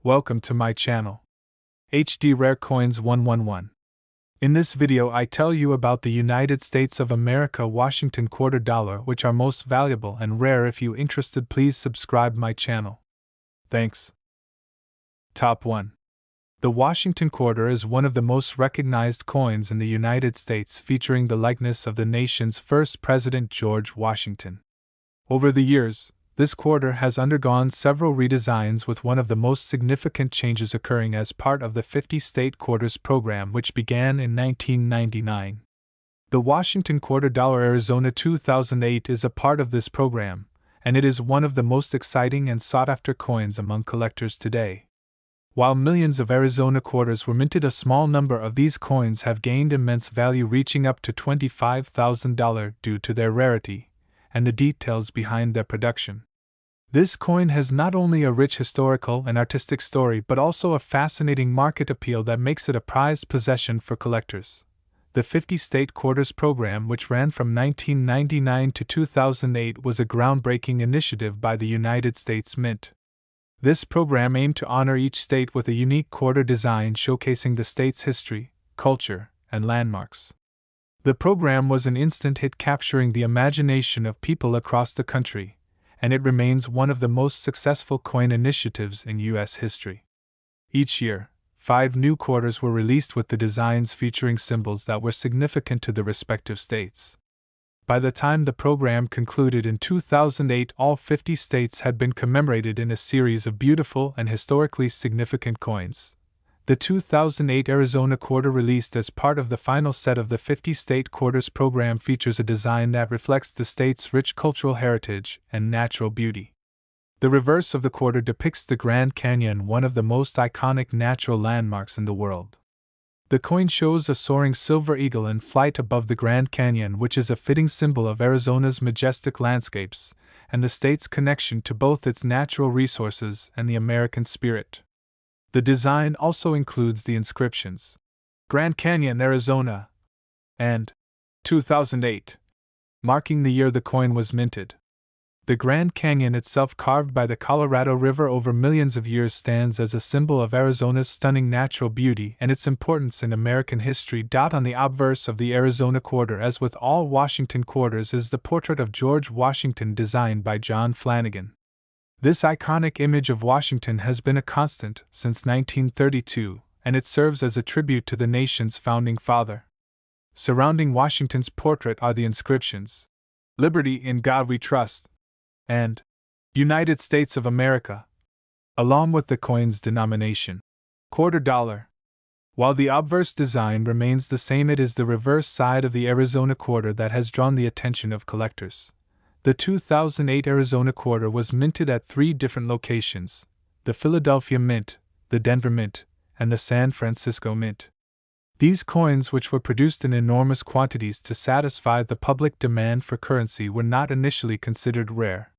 Welcome to my channel. HD Rare Coins 111. In this video I tell you about the United States of America Washington quarter dollar, which are most valuable and rare. If you interested, please subscribe my channel. Thanks. Top 1. The Washington quarter is one of the most recognized coins in the United States, featuring the likeness of the nation's first president, George Washington. Over the years, this quarter has undergone several redesigns, with one of the most significant changes occurring as part of the 50-state quarters program, which began in 1999. The Washington quarter dollar Arizona 2008 is a part of this program, and it is one of the most exciting and sought-after coins among collectors today. While millions of Arizona quarters were minted, a small number of these coins have gained immense value, reaching up to $25,000 due to their rarity and the details behind their production. This coin has not only a rich historical and artistic story, but also a fascinating market appeal that makes it a prized possession for collectors. The 50-state quarters program, which ran from 1999 to 2008, was a groundbreaking initiative by the United States Mint. This program aimed to honor each state with a unique quarter design showcasing the state's history, culture, and landmarks. The program was an instant hit, capturing the imagination of people across the country, and it remains one of the most successful coin initiatives in U.S. history. Each year, 5 new quarters were released with the designs featuring symbols that were significant to the respective states. By the time the program concluded in 2008, all 50 states had been commemorated in a series of beautiful and historically significant coins. The 2008 Arizona quarter, released as part of the final set of the 50-state quarters program, features a design that reflects the state's rich cultural heritage and natural beauty. The reverse of the quarter depicts the Grand Canyon, one of the most iconic natural landmarks in the world. The coin shows a soaring silver eagle in flight above the Grand Canyon, which is a fitting symbol of Arizona's majestic landscapes and the state's connection to both its natural resources and the American spirit. The design also includes the inscriptions Grand Canyon, Arizona, and 2008, marking the year the coin was minted. The Grand Canyon itself, carved by the Colorado River over millions of years, stands as a symbol of Arizona's stunning natural beauty and its importance in American history. On the obverse of the Arizona quarter, as with all Washington quarters, is the portrait of George Washington, designed by John Flanagan. This iconic image of Washington has been a constant since 1932, and it serves as a tribute to the nation's founding father. Surrounding Washington's portrait are the inscriptions "Liberty, in God We Trust," and "United States of America," along with the coin's denomination, quarter dollar. While the obverse design remains the same, it is the reverse side of the Arizona quarter that has drawn the attention of collectors. The 2008 Arizona quarter was minted at 3 different locations: the Philadelphia Mint, the Denver Mint, and the San Francisco Mint. These coins, which were produced in enormous quantities to satisfy the public demand for currency, were not initially considered rare.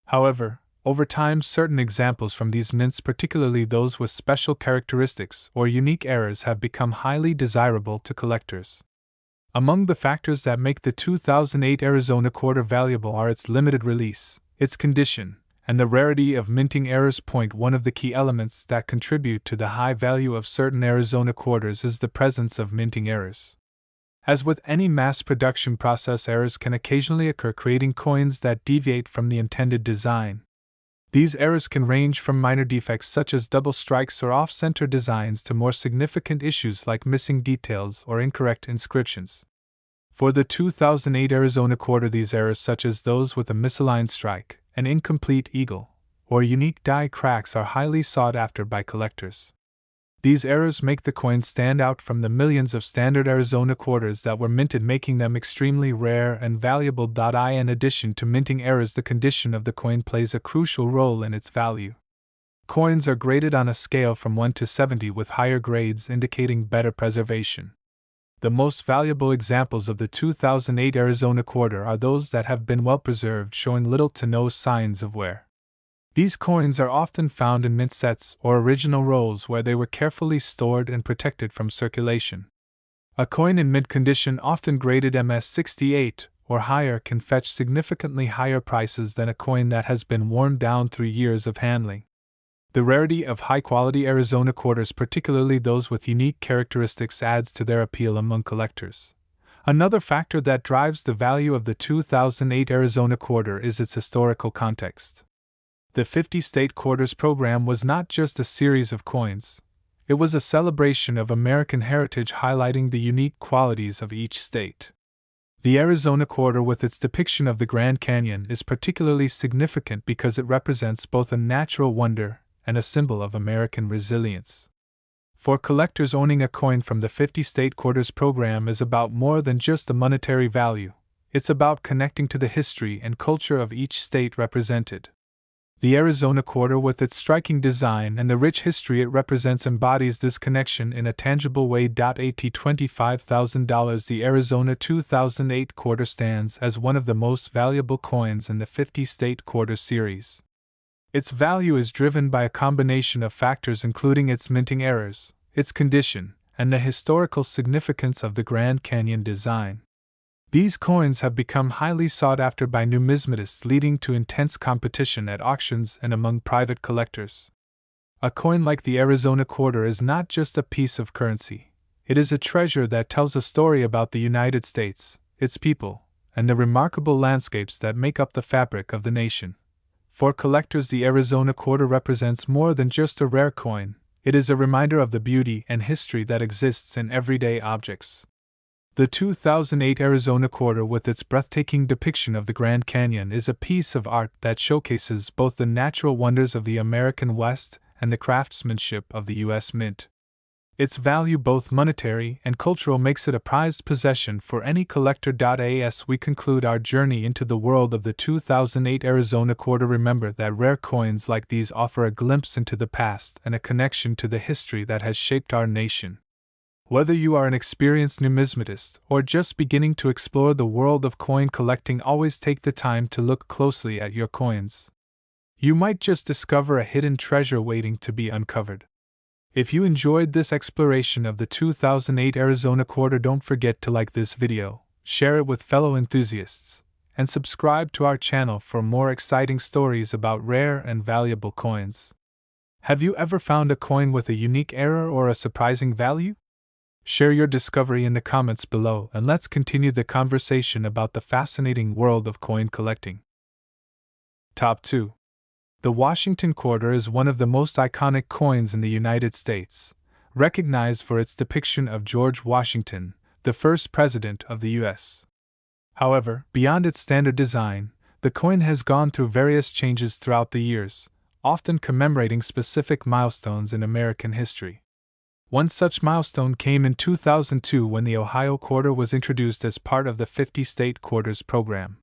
However, over time, certain examples from these mints, particularly those with special characteristics or unique errors, have become highly desirable to collectors. Among the factors that make the 2008 Arizona quarter valuable are its limited release, its condition, and the rarity of minting errors. One of the key elements that contribute to the high value of certain Arizona quarters is the presence of minting errors. As with any mass production process, errors can occasionally occur, creating coins that deviate from the intended design. These errors can range from minor defects such as double strikes or off-center designs to more significant issues like missing details or incorrect inscriptions. For the 2008 Arizona quarter, these errors, such as those with a misaligned strike, an incomplete eagle, or unique die cracks, are highly sought after by collectors. These errors make the coin stand out from the millions of standard Arizona quarters that were minted, making them extremely rare and valuable. In addition to minting errors, the condition of the coin plays a crucial role in its value. Coins are graded on a scale from 1 to 70, with higher grades indicating better preservation. The most valuable examples of the 2008 Arizona quarter are those that have been well preserved, showing little to no signs of wear. These coins are often found in mint sets or original rolls, where they were carefully stored and protected from circulation. A coin in mint condition, often graded MS68 or higher, can fetch significantly higher prices than a coin that has been worn down through years of handling. The rarity of high-quality Arizona quarters, particularly those with unique characteristics, adds to their appeal among collectors. Another factor that drives the value of the 2008 Arizona quarter is its historical context. The 50-state quarters program was not just a series of coins. It was a celebration of American heritage, highlighting the unique qualities of each state. The Arizona quarter, with its depiction of the Grand Canyon, is particularly significant because it represents both a natural wonder and a symbol of American resilience. For collectors, owning a coin from the 50-state quarters program is about more than just the monetary value. It's about connecting to the history and culture of each state represented. The Arizona quarter, with its striking design and the rich history it represents, embodies this connection in a tangible way. At $25,000, the Arizona 2008 quarter stands as one of the most valuable coins in the 50-state quarter series. Its value is driven by a combination of factors, including its minting errors, its condition, and the historical significance of the Grand Canyon design. These coins have become highly sought after by numismatists, leading to intense competition at auctions and among private collectors. A coin like the Arizona quarter is not just a piece of currency. It is a treasure that tells a story about the United States, its people, and the remarkable landscapes that make up the fabric of the nation. For collectors, the Arizona quarter represents more than just a rare coin. It is a reminder of the beauty and history that exists in everyday objects. The 2008 Arizona quarter, with its breathtaking depiction of the Grand Canyon, is a piece of art that showcases both the natural wonders of the American West and the craftsmanship of the U.S. Mint. Its value, both monetary and cultural, makes it a prized possession for any collector. As we conclude our journey into the world of the 2008 Arizona quarter, remember that rare coins like these offer a glimpse into the past and a connection to the history that has shaped our nation. Whether you are an experienced numismatist or just beginning to explore the world of coin collecting, always take the time to look closely at your coins. You might just discover a hidden treasure waiting to be uncovered. If you enjoyed this exploration of the 2008 Arizona quarter, don't forget to like this video, share it with fellow enthusiasts, and subscribe to our channel for more exciting stories about rare and valuable coins. Have you ever found a coin with a unique error or a surprising value? Share your discovery in the comments below, and let's continue the conversation about the fascinating world of coin collecting. Top 2. The Washington quarter is one of the most iconic coins in the United States, recognized for its depiction of George Washington, the first president of the U.S. However, beyond its standard design, the coin has gone through various changes throughout the years, often commemorating specific milestones in American history. One such milestone came in 2002 when the Ohio quarter was introduced as part of the 50-state quarters program.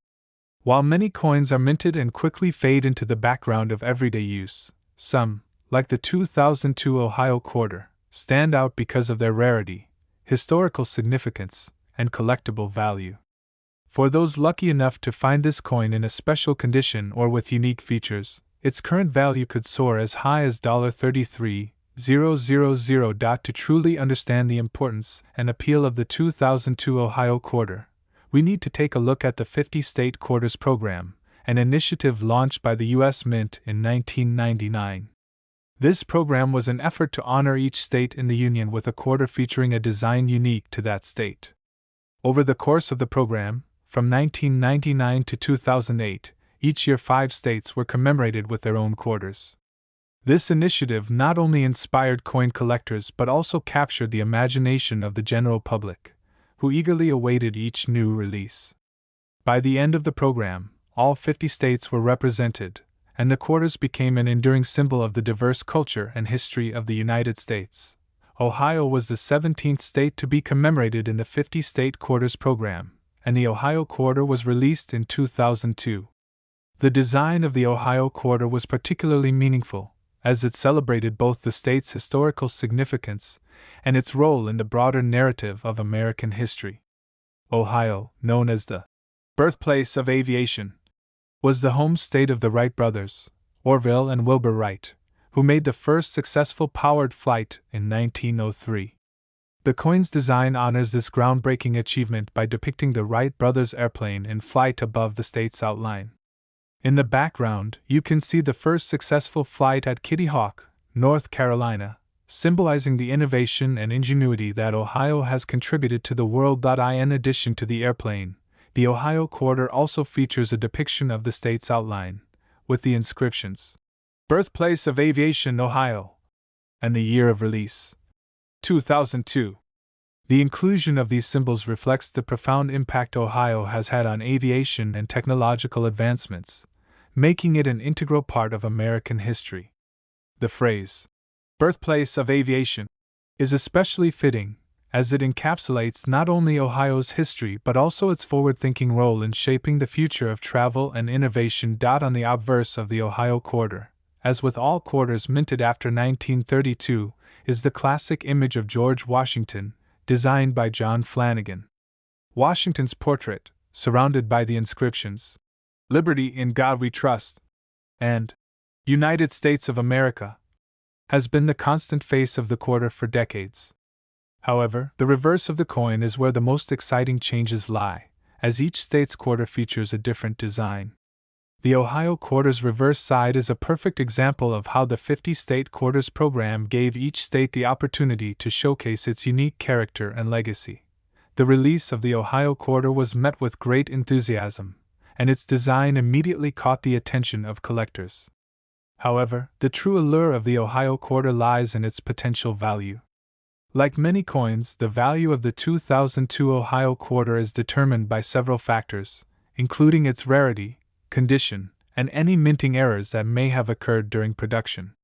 While many coins are minted and quickly fade into the background of everyday use, some, like the 2002 Ohio quarter, stand out because of their rarity, historical significance, and collectible value. For those lucky enough to find this coin in a special condition or with unique features, its current value could soar as high as $33,000. To truly understand the importance and appeal of the 2002 Ohio quarter, we need to take a look at the 50-state quarters program, an initiative launched by the U.S. Mint in 1999. This program was an effort to honor each state in the Union with a quarter featuring a design unique to that state. Over the course of the program, from 1999 to 2008, each year 5 states were commemorated with their own quarters. This initiative not only inspired coin collectors but also captured the imagination of the general public, who eagerly awaited each new release. By the end of the program, all 50 states were represented, and the quarters became an enduring symbol of the diverse culture and history of the United States. Ohio was the 17th state to be commemorated in the 50-state quarters program, and the Ohio quarter was released in 2002. The design of the Ohio quarter was particularly meaningful, as it celebrated both the state's historical significance and its role in the broader narrative of American history. Ohio, known as the birthplace of aviation, was the home state of the Wright brothers, Orville and Wilbur Wright, who made the first successful powered flight in 1903. The coin's design honors this groundbreaking achievement by depicting the Wright brothers' airplane in flight above the state's outline. In the background, you can see the first successful flight at Kitty Hawk, North Carolina, symbolizing the innovation and ingenuity that Ohio has contributed to the world. In addition to the airplane, the Ohio quarter also features a depiction of the state's outline, with the inscriptions, "Birthplace of Aviation, Ohio," and the year of release, 2002. The inclusion of these symbols reflects the profound impact Ohio has had on aviation and technological advancements, making it an integral part of American history. The phrase, "Birthplace of Aviation," is especially fitting, as it encapsulates not only Ohio's history but also its forward-thinking role in shaping the future of travel and innovation. On the obverse of the Ohio quarter, as with all quarters minted after 1932, is the classic image of George Washington, designed by John Flanagan. Washington's portrait, surrounded by the inscriptions, "Liberty in God We Trust," and "United States of America," has been the constant face of the quarter for decades. However, the reverse of the coin is where the most exciting changes lie, as each state's quarter features a different design. The Ohio quarter's reverse side is a perfect example of how the 50-state quarters program gave each state the opportunity to showcase its unique character and legacy. The release of the Ohio quarter was met with great enthusiasm, and its design immediately caught the attention of collectors. However, the true allure of the Ohio quarter lies in its potential value. Like many coins, the value of the 2002 Ohio quarter is determined by several factors, including its rarity, condition, and any minting errors that may have occurred during production.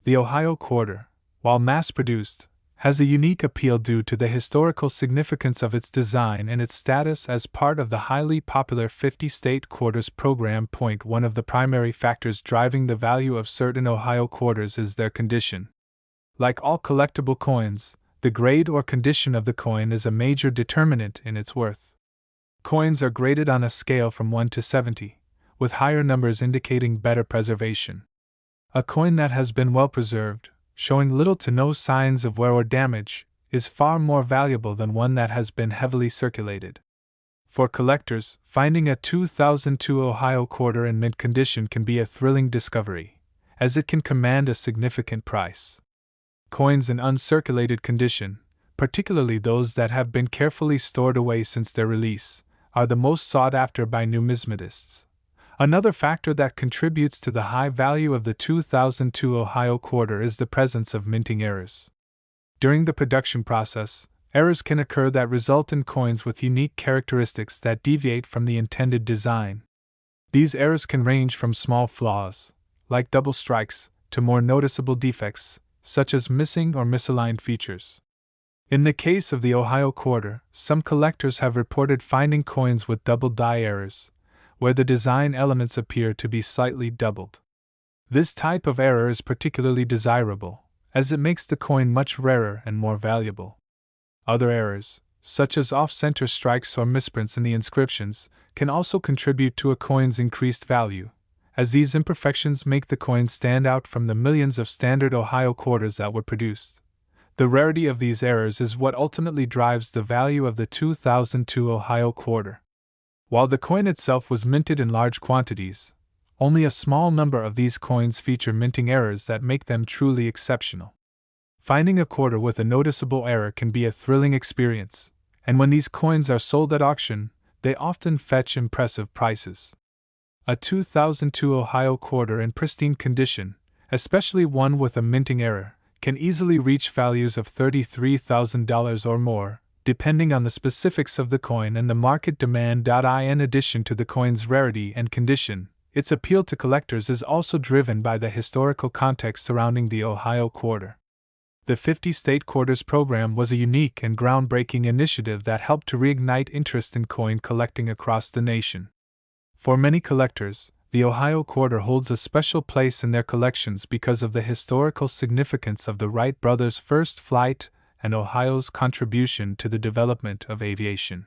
The Ohio quarter, while mass-produced, has a unique appeal due to the historical significance of its design and its status as part of the highly popular 50-state quarters program. One of the primary factors driving the value of certain Ohio quarters is their condition. Like all collectible coins, the grade or condition of the coin is a major determinant in its worth. Coins are graded on a scale from 1 to 70. With higher numbers indicating better preservation. A coin that has been well preserved, showing little to no signs of wear or damage, is far more valuable than one that has been heavily circulated. For collectors, finding a 2002 Ohio quarter in mint condition can be a thrilling discovery, as it can command a significant price. Coins in uncirculated condition, particularly those that have been carefully stored away since their release, are the most sought after by numismatists. Another factor that contributes to the high value of the 2002 Ohio quarter is the presence of minting errors. During the production process, errors can occur that result in coins with unique characteristics that deviate from the intended design. These errors can range from small flaws, like double strikes, to more noticeable defects, such as missing or misaligned features. In the case of the Ohio quarter, some collectors have reported finding coins with double die errors, where the design elements appear to be slightly doubled. This type of error is particularly desirable, as it makes the coin much rarer and more valuable. Other errors, such as off-center strikes or misprints in the inscriptions, can also contribute to a coin's increased value, as these imperfections make the coin stand out from the millions of standard Ohio quarters that were produced. The rarity of these errors is what ultimately drives the value of the 2002 Ohio quarter. While the coin itself was minted in large quantities, only a small number of these coins feature minting errors that make them truly exceptional. Finding a quarter with a noticeable error can be a thrilling experience, and when these coins are sold at auction, they often fetch impressive prices. A 2002 Ohio quarter in pristine condition, especially one with a minting error, can easily reach values of $33,000 or more, depending on the specifics of the coin and the market demand. In addition to the coin's rarity and condition, its appeal to collectors is also driven by the historical context surrounding the Ohio quarter. The 50-state quarters program was a unique and groundbreaking initiative that helped to reignite interest in coin collecting across the nation. For many collectors, the Ohio quarter holds a special place in their collections because of the historical significance of the Wright brothers' first flight and Ohio's contribution to the development of aviation.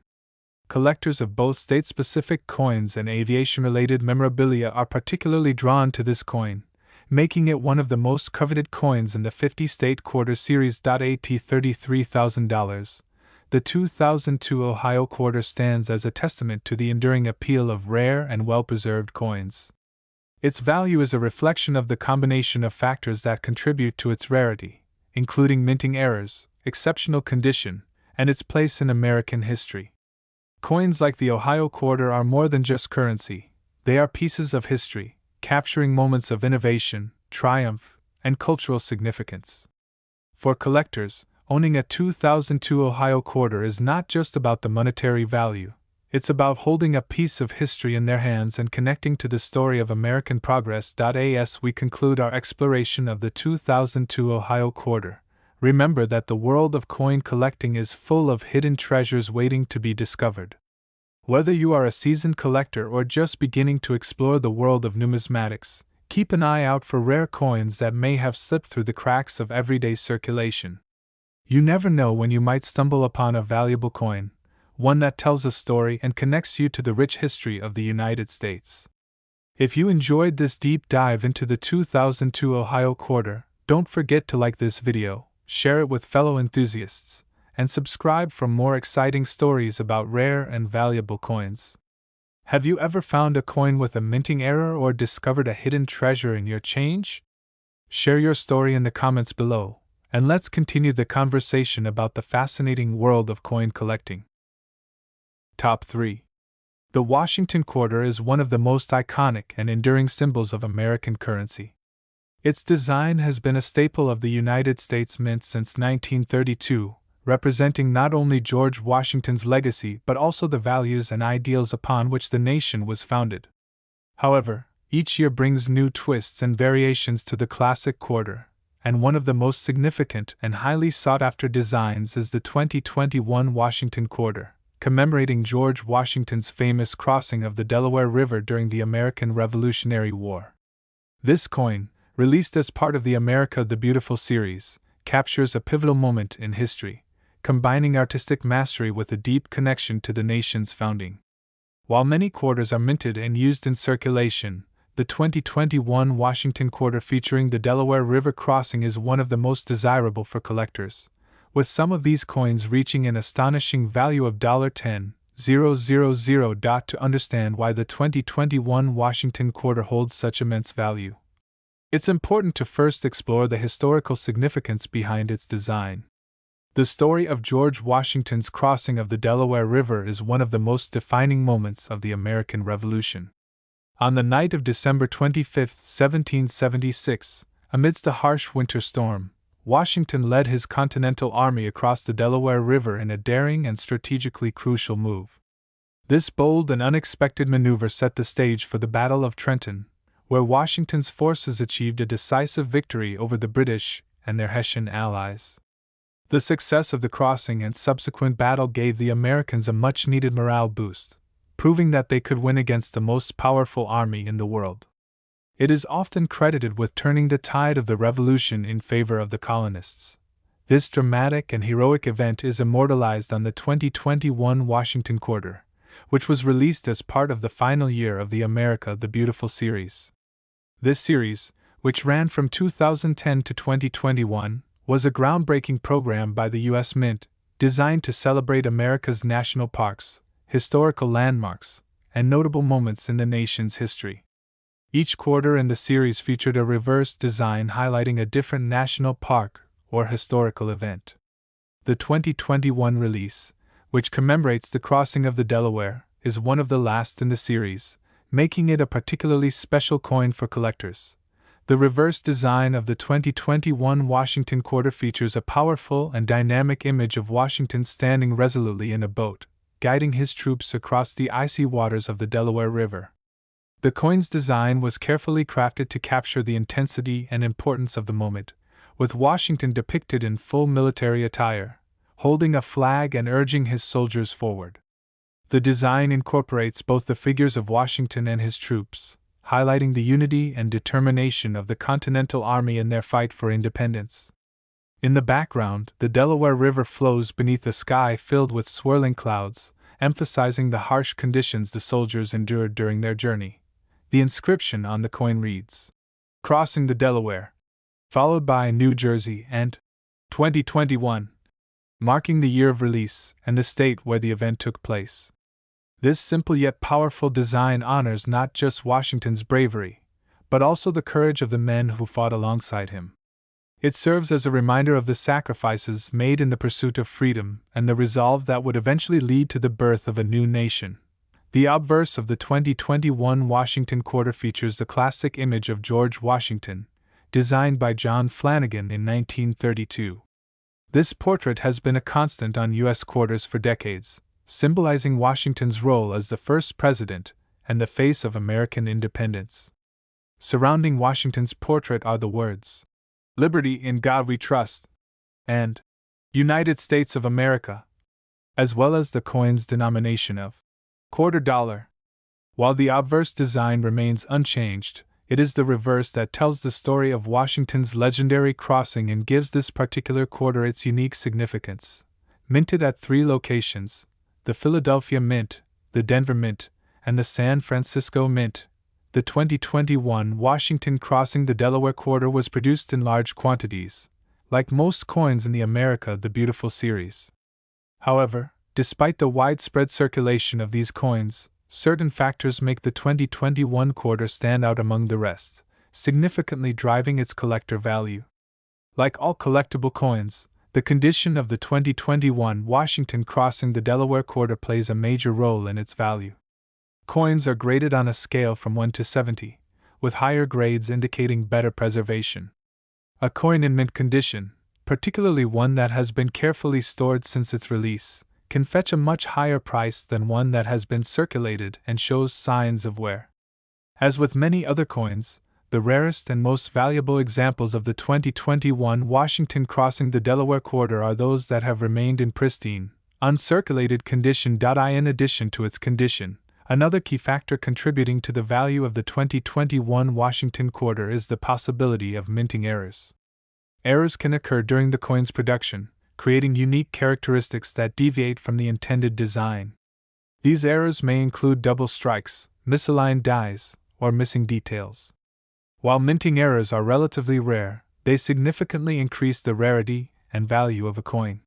Collectors of both state-specific coins and aviation-related memorabilia are particularly drawn to this coin, making it one of the most coveted coins in the 50-state quarter series. At $33,000, the 2002 Ohio quarter stands as a testament to the enduring appeal of rare and well-preserved coins. Its value is a reflection of the combination of factors that contribute to its rarity, including minting errors, exceptional condition, and its place in American history. Coins like the Ohio quarter are more than just currency, they are pieces of history, capturing moments of innovation, triumph, and cultural significance. For collectors, owning a 2002 Ohio quarter is not just about the monetary value, it's about holding a piece of history in their hands and connecting to the story of American progress. As we conclude our exploration of the 2002 Ohio quarter, remember that the world of coin collecting is full of hidden treasures waiting to be discovered. Whether you are a seasoned collector or just beginning to explore the world of numismatics, keep an eye out for rare coins that may have slipped through the cracks of everyday circulation. You never know when you might stumble upon a valuable coin, one that tells a story and connects you to the rich history of the United States. If you enjoyed this deep dive into the 2002 Ohio quarter, don't forget to like this video, share it with fellow enthusiasts, and subscribe for more exciting stories about rare and valuable coins. Have you ever found a coin with a minting error or discovered a hidden treasure in your change? Share your story in the comments below, and let's continue the conversation about the fascinating world of coin collecting. Top 3. The Washington quarter is one of the most iconic and enduring symbols of American currency. Its design has been a staple of the United States Mint since 1932, representing not only George Washington's legacy but also the values and ideals upon which the nation was founded. However, each year brings new twists and variations to the classic quarter, and one of the most significant and highly sought-after designs is the 2021 Washington quarter, commemorating George Washington's famous crossing of the Delaware River during the American Revolutionary War. This coin, released as part of the America the Beautiful series, captures a pivotal moment in history, combining artistic mastery with a deep connection to the nation's founding. While many quarters are minted and used in circulation, the 2021 Washington quarter featuring the Delaware River crossing is one of the most desirable for collectors, with some of these coins reaching an astonishing value of $10,000. To understand why the 2021 Washington quarter holds such immense value, it's important to first explore the historical significance behind its design. The story of George Washington's crossing of the Delaware River is one of the most defining moments of the American Revolution. On the night of December 25, 1776, amidst a harsh winter storm, Washington led his Continental Army across the Delaware River in a daring and strategically crucial move. This bold and unexpected maneuver set the stage for the Battle of Trenton, where Washington's forces achieved a decisive victory over the British and their Hessian allies. The success of the crossing and subsequent battle gave the Americans a much-needed morale boost, proving that they could win against the most powerful army in the world. It is often credited with turning the tide of the Revolution in favor of the colonists. This dramatic and heroic event is immortalized on the 2021 Washington quarter, which was released as part of the final year of the America the Beautiful series. This series, which ran from 2010 to 2021, was a groundbreaking program by the U.S. Mint, designed to celebrate America's national parks, historical landmarks, and notable moments in the nation's history. Each quarter in the series featured a reverse design highlighting a different national park or historical event. The 2021 release, which commemorates the crossing of the Delaware, is one of the last in the series, making it a particularly special coin for collectors. The reverse design of the 2021 Washington quarter features a powerful and dynamic image of Washington standing resolutely in a boat, guiding his troops across the icy waters of the Delaware River. The coin's design was carefully crafted to capture the intensity and importance of the moment, with Washington depicted in full military attire, holding a flag and urging his soldiers forward. The design incorporates both the figures of Washington and his troops, highlighting the unity and determination of the Continental Army in their fight for independence. In the background, the Delaware River flows beneath a sky filled with swirling clouds, emphasizing the harsh conditions the soldiers endured during their journey. The inscription on the coin reads, "Crossing the Delaware," followed by New Jersey and 2021, marking the year of release and the state where the event took place. This simple yet powerful design honors not just Washington's bravery, but also the courage of the men who fought alongside him. It serves as a reminder of the sacrifices made in the pursuit of freedom and the resolve that would eventually lead to the birth of a new nation. The obverse of the 2021 Washington Quarter features the classic image of George Washington, designed by John Flanagan in 1932. This portrait has been a constant on U.S. quarters for decades, symbolizing Washington's role as the first president and the face of American independence. Surrounding Washington's portrait are the words, "Liberty in God we trust," and "United States of America," as well as the coin's denomination of $quarter. While the obverse design remains unchanged, it is the reverse that tells the story of Washington's legendary crossing and gives this particular quarter its unique significance. Minted at 3 locations, the Philadelphia Mint, the Denver Mint, and the San Francisco Mint, the 2021 Washington Crossing the Delaware Quarter was produced in large quantities, like most coins in the America the Beautiful series. However, despite the widespread circulation of these coins, certain factors make the 2021 quarter stand out among the rest, significantly driving its collector value. Like all collectible coins, the condition of the 2021 Washington Crossing the Delaware Quarter plays a major role in its value. Coins are graded on a scale from 1 to 70, with higher grades indicating better preservation. A coin in mint condition, particularly one that has been carefully stored since its release, can fetch a much higher price than one that has been circulated and shows signs of wear. As with many other coins, the rarest and most valuable examples of the 2021 Washington Crossing the Delaware Quarter are those that have remained in pristine, uncirculated condition. In addition to its condition, another key factor contributing to the value of the 2021 Washington Quarter is the possibility of minting errors. Errors can occur during the coin's production, creating unique characteristics that deviate from the intended design. These errors may include double strikes, misaligned dies, or missing details. While minting errors are relatively rare, they significantly increase the rarity and value of a coin.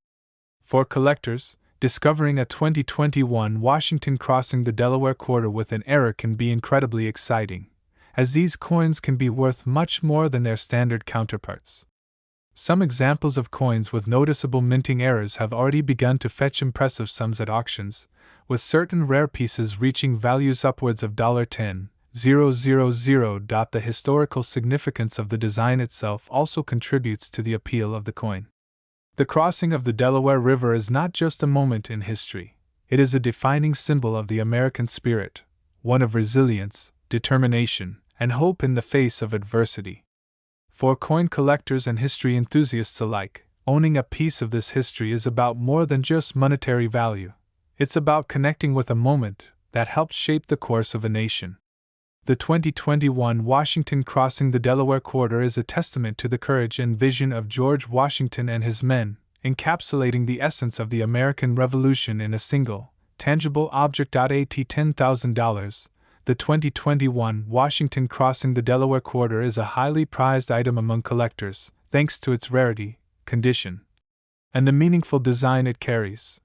For collectors, discovering a 2021 Washington Crossing the Delaware Quarter with an error can be incredibly exciting, as these coins can be worth much more than their standard counterparts. Some examples of coins with noticeable minting errors have already begun to fetch impressive sums at auctions, with certain rare pieces reaching values upwards of $10,000. The historical significance of the design itself also contributes to the appeal of the coin. The crossing of the Delaware River is not just a moment in history, it is a defining symbol of the American spirit, one of resilience, determination, and hope in the face of adversity. For coin collectors and history enthusiasts alike, owning a piece of this history is about more than just monetary value. It's about connecting with a moment that helped shape the course of a nation. The 2021 Washington Crossing the Delaware Quarter is a testament to the courage and vision of George Washington and his men, encapsulating the essence of the American Revolution in a single, tangible object. $10,000. The 2021 Washington Crossing the Delaware Quarter is a highly prized item among collectors, thanks to its rarity, condition, and the meaningful design it carries.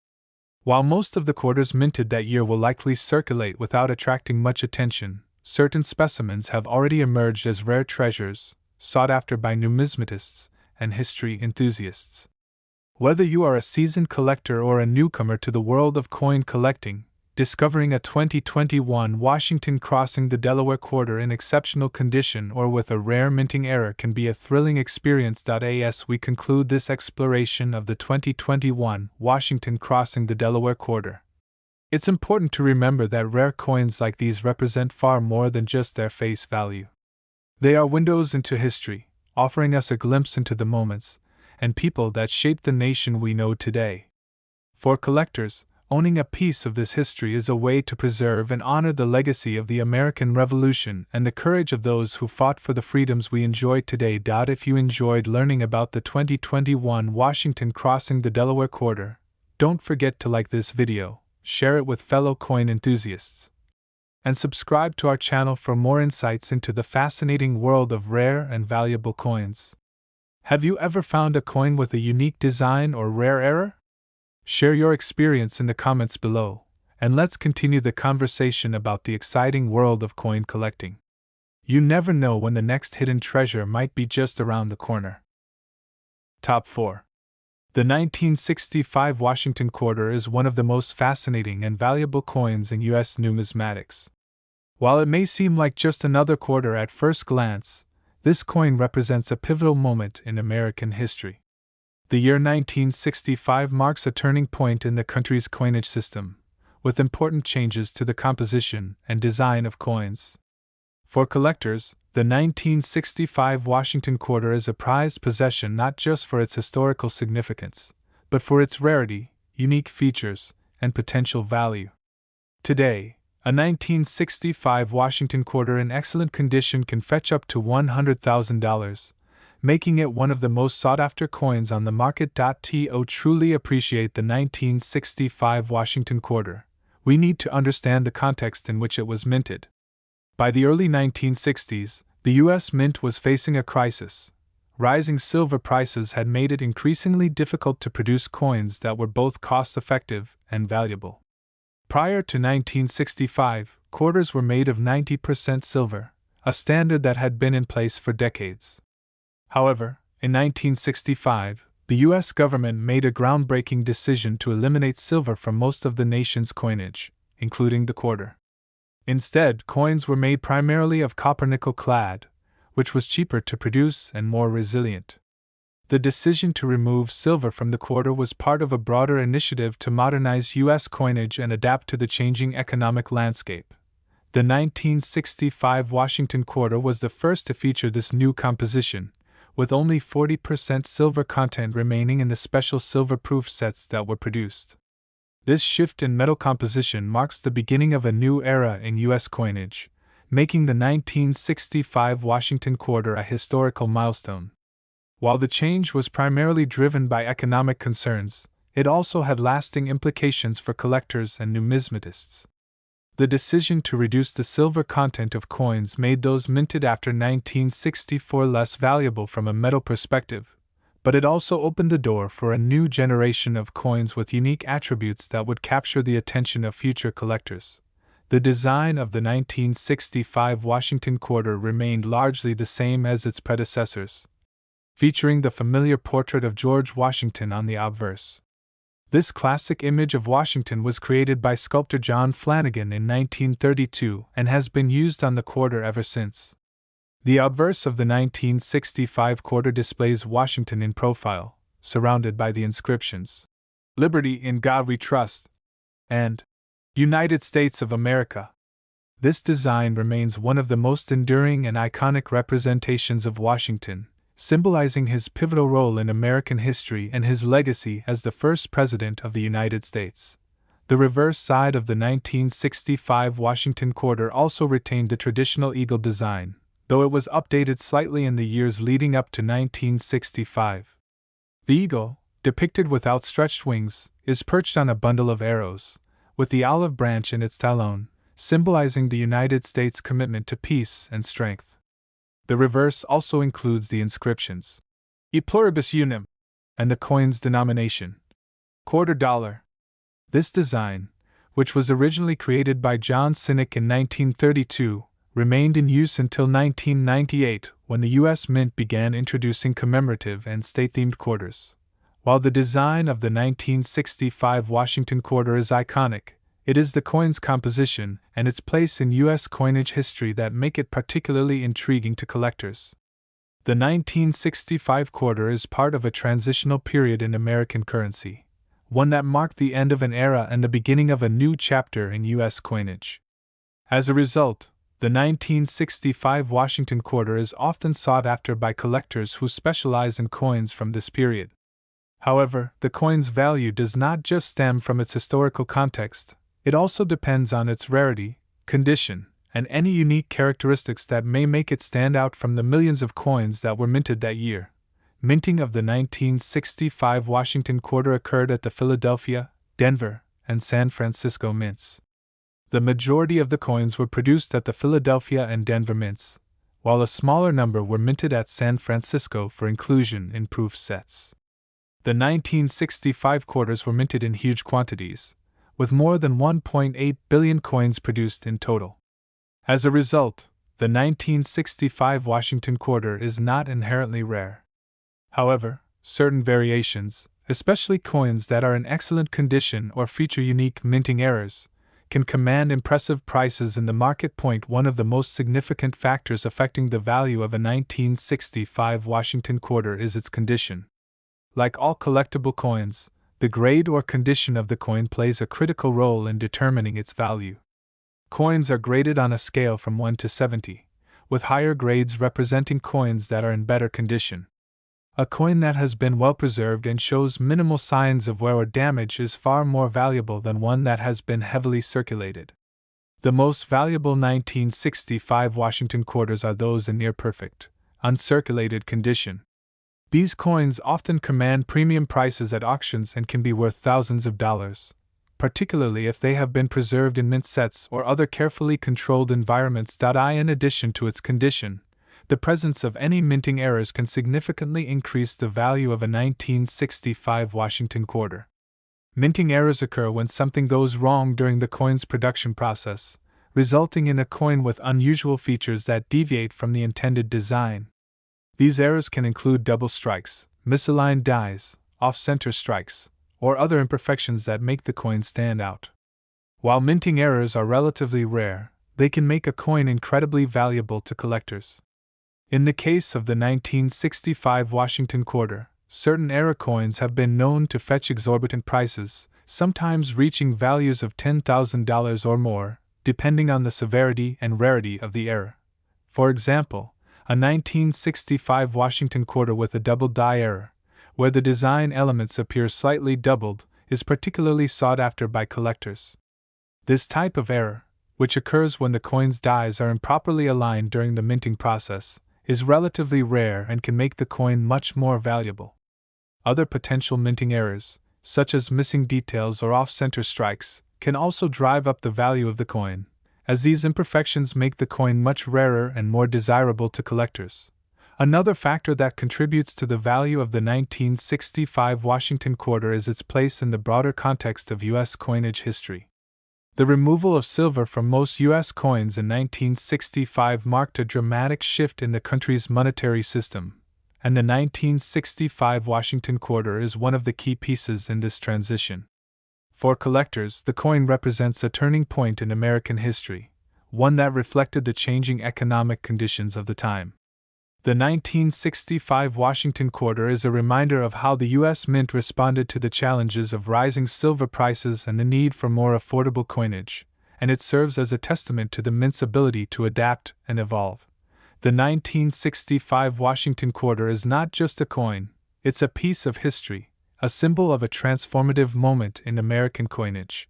While most of the quarters minted that year will likely circulate without attracting much attention, certain specimens have already emerged as rare treasures, sought after by numismatists and history enthusiasts. Whether you are a seasoned collector or a newcomer to the world of coin collecting, discovering a 2021 Washington Crossing the Delaware Quarter in exceptional condition or with a rare minting error can be a thrilling experience. As we conclude this exploration of the 2021 Washington Crossing the Delaware Quarter, it's important to remember that rare coins like these represent far more than just their face value. They are windows into history, offering us a glimpse into the moments and people that shaped the nation we know today. For collectors, owning a piece of this history is a way to preserve and honor the legacy of the American Revolution and the courage of those who fought for the freedoms we enjoy today. If you enjoyed learning about the 2021 Washington Crossing the Delaware Quarter, don't forget to like this video, share it with fellow coin enthusiasts, and subscribe to our channel for more insights into the fascinating world of rare and valuable coins. Have you ever found a coin with a unique design or rare error? Share your experience in the comments below, and let's continue the conversation about the exciting world of coin collecting. You never know when the next hidden treasure might be just around the corner. Top 4. The 1965 Washington quarter is one of the most fascinating and valuable coins in U.S. numismatics. While it may seem like just another quarter at first glance, this coin represents a pivotal moment in American history. The year 1965 marks a turning point in the country's coinage system, with important changes to the composition and design of coins. For collectors, the 1965 Washington quarter is a prized possession not just for its historical significance, but for its rarity, unique features, and potential value. Today, a 1965 Washington quarter in excellent condition can fetch up to $100,000, making it one of the most sought-after coins on the market. To truly appreciate the 1965 Washington quarter, we need to understand the context in which it was minted. By the early 1960s, the U.S. Mint was facing a crisis. Rising silver prices had made it increasingly difficult to produce coins that were both cost-effective and valuable. Prior to 1965, quarters were made of 90% silver, a standard that had been in place for decades. However, in 1965, the U.S. government made a groundbreaking decision to eliminate silver from most of the nation's coinage, including the quarter. Instead, coins were made primarily of copper-nickel clad, which was cheaper to produce and more resilient. The decision to remove silver from the quarter was part of a broader initiative to modernize U.S. coinage and adapt to the changing economic landscape. The 1965 Washington quarter was the first to feature this new composition, with only 40% silver content remaining in the special silver-proof sets that were produced. This shift in metal composition marks the beginning of a new era in U.S. coinage, making the 1965 Washington quarter a historical milestone. While the change was primarily driven by economic concerns, it also had lasting implications for collectors and numismatists. The decision to reduce the silver content of coins made those minted after 1964 less valuable from a metal perspective, but it also opened the door for a new generation of coins with unique attributes that would capture the attention of future collectors. The design of the 1965 Washington quarter remained largely the same as its predecessors, featuring the familiar portrait of George Washington on the obverse. This classic image of Washington was created by sculptor John Flanagan in 1932 and has been used on the quarter ever since. The obverse of the 1965 quarter displays Washington in profile, surrounded by the inscriptions, "Liberty in God We Trust," and "United States of America." This design remains one of the most enduring and iconic representations of Washington, symbolizing his pivotal role in American history and his legacy as the first President of the United States. The reverse side of the 1965 Washington quarter also retained the traditional eagle design, though it was updated slightly in the years leading up to 1965. The eagle, depicted with outstretched wings, is perched on a bundle of arrows, with the olive branch in its talon, symbolizing the United States' commitment to peace and strength. The reverse also includes the inscriptions, "E pluribus unum," and the coin's denomination, $quarter. This design, which was originally created by John Sinek in 1932, remained in use until 1998, when the U.S. Mint began introducing commemorative and state-themed quarters. While the design of the 1965 Washington quarter is iconic, it is the coin's composition and its place in U.S. coinage history that make it particularly intriguing to collectors. The 1965 quarter is part of a transitional period in American currency, one that marked the end of an era and the beginning of a new chapter in U.S. coinage. As a result, the 1965 Washington quarter is often sought after by collectors who specialize in coins from this period. However, the coin's value does not just stem from its historical context, it also depends on its rarity, condition, and any unique characteristics that may make it stand out from the millions of coins that were minted that year. Minting of the 1965 Washington quarter occurred at the Philadelphia, Denver, and San Francisco mints. The majority of the coins were produced at the Philadelphia and Denver mints, while a smaller number were minted at San Francisco for inclusion in proof sets. The 1965 quarters were minted in huge quantities, with more than 1.8 billion coins produced in total. As a result, the 1965 Washington quarter is not inherently rare. However, certain variations, especially coins that are in excellent condition or feature unique minting errors, can command impressive prices in the market. One of the most significant factors affecting the value of a 1965 Washington quarter is its condition. Like all collectible coins, the grade or condition of the coin plays a critical role in determining its value. Coins are graded on a scale from 1 to 70, with higher grades representing coins that are in better condition. A coin that has been well preserved and shows minimal signs of wear or damage is far more valuable than one that has been heavily circulated. The most valuable 1965 Washington quarters are those in near perfect, uncirculated condition. These coins often command premium prices at auctions and can be worth thousands of dollars, particularly if they have been preserved in mint sets or other carefully controlled environments. In addition to its condition, the presence of any minting errors can significantly increase the value of a 1965 Washington quarter. Minting errors occur when something goes wrong during the coin's production process, resulting in a coin with unusual features that deviate from the intended design. These errors can include double strikes, misaligned dies, off-center strikes, or other imperfections that make the coin stand out. While minting errors are relatively rare, they can make a coin incredibly valuable to collectors. In the case of the 1965 Washington quarter, certain error coins have been known to fetch exorbitant prices, sometimes reaching values of $10,000 or more, depending on the severity and rarity of the error. For example, a 1965 Washington quarter with a double die error, where the design elements appear slightly doubled, is particularly sought after by collectors. This type of error, which occurs when the coin's dies are improperly aligned during the minting process, is relatively rare and can make the coin much more valuable. Other potential minting errors, such as missing details or off-center strikes, can also drive up the value of the coin, as these imperfections make the coin much rarer and more desirable to collectors. Another factor that contributes to the value of the 1965 Washington quarter is its place in the broader context of U.S. coinage history. The removal of silver from most U.S. coins in 1965 marked a dramatic shift in the country's monetary system, and the 1965 Washington quarter is one of the key pieces in this transition. For collectors, the coin represents a turning point in American history, one that reflected the changing economic conditions of the time. The 1965 Washington quarter is a reminder of how the U.S. Mint responded to the challenges of rising silver prices and the need for more affordable coinage, and it serves as a testament to the Mint's ability to adapt and evolve. The 1965 Washington quarter is not just a coin, it's a piece of history, a symbol of a transformative moment in American coinage.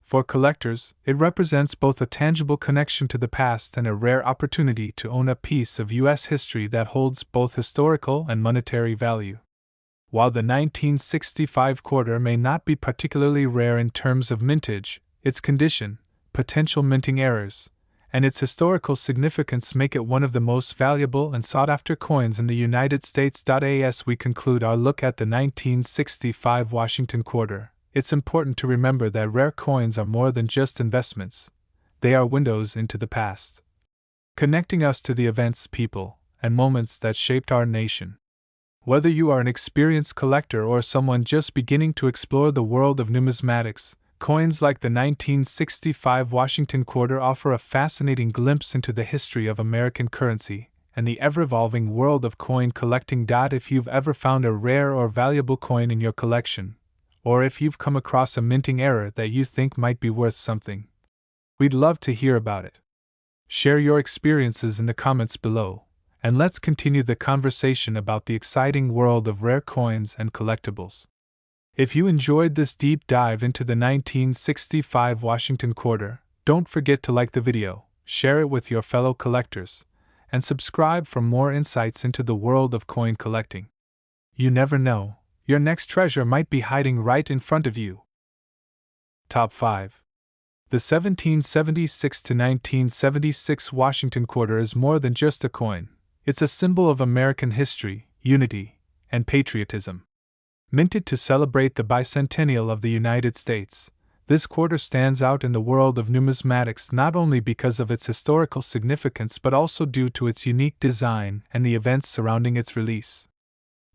For collectors, it represents both a tangible connection to the past and a rare opportunity to own a piece of U.S. history that holds both historical and monetary value. While the 1965 quarter may not be particularly rare in terms of mintage, its condition, potential minting errors, and its historical significance make it one of the most valuable and sought-after coins in the United States. As we conclude our look at the 1965 Washington quarter, it's important to remember that rare coins are more than just investments. They are windows into the past, connecting us to the events, people, and moments that shaped our nation. Whether you are an experienced collector or someone just beginning to explore the world of numismatics, coins like the 1965 Washington quarter offer a fascinating glimpse into the history of American currency and the ever-evolving world of coin collecting. If you've ever found a rare or valuable coin in your collection, or if you've come across a minting error that you think might be worth something, we'd love to hear about it. Share your experiences in the comments below, and let's continue the conversation about the exciting world of rare coins and collectibles. If you enjoyed this deep dive into the 1965 Washington quarter, don't forget to like the video, share it with your fellow collectors, and subscribe for more insights into the world of coin collecting. You never know, your next treasure might be hiding right in front of you. Top 5. The 1776 to 1976 Washington quarter is more than just a coin. It's a symbol of American history, unity, and patriotism. Minted to celebrate the Bicentennial of the United States, This quarter stands out in the world of numismatics not only because of its historical significance but also due to its unique design and the events surrounding its release.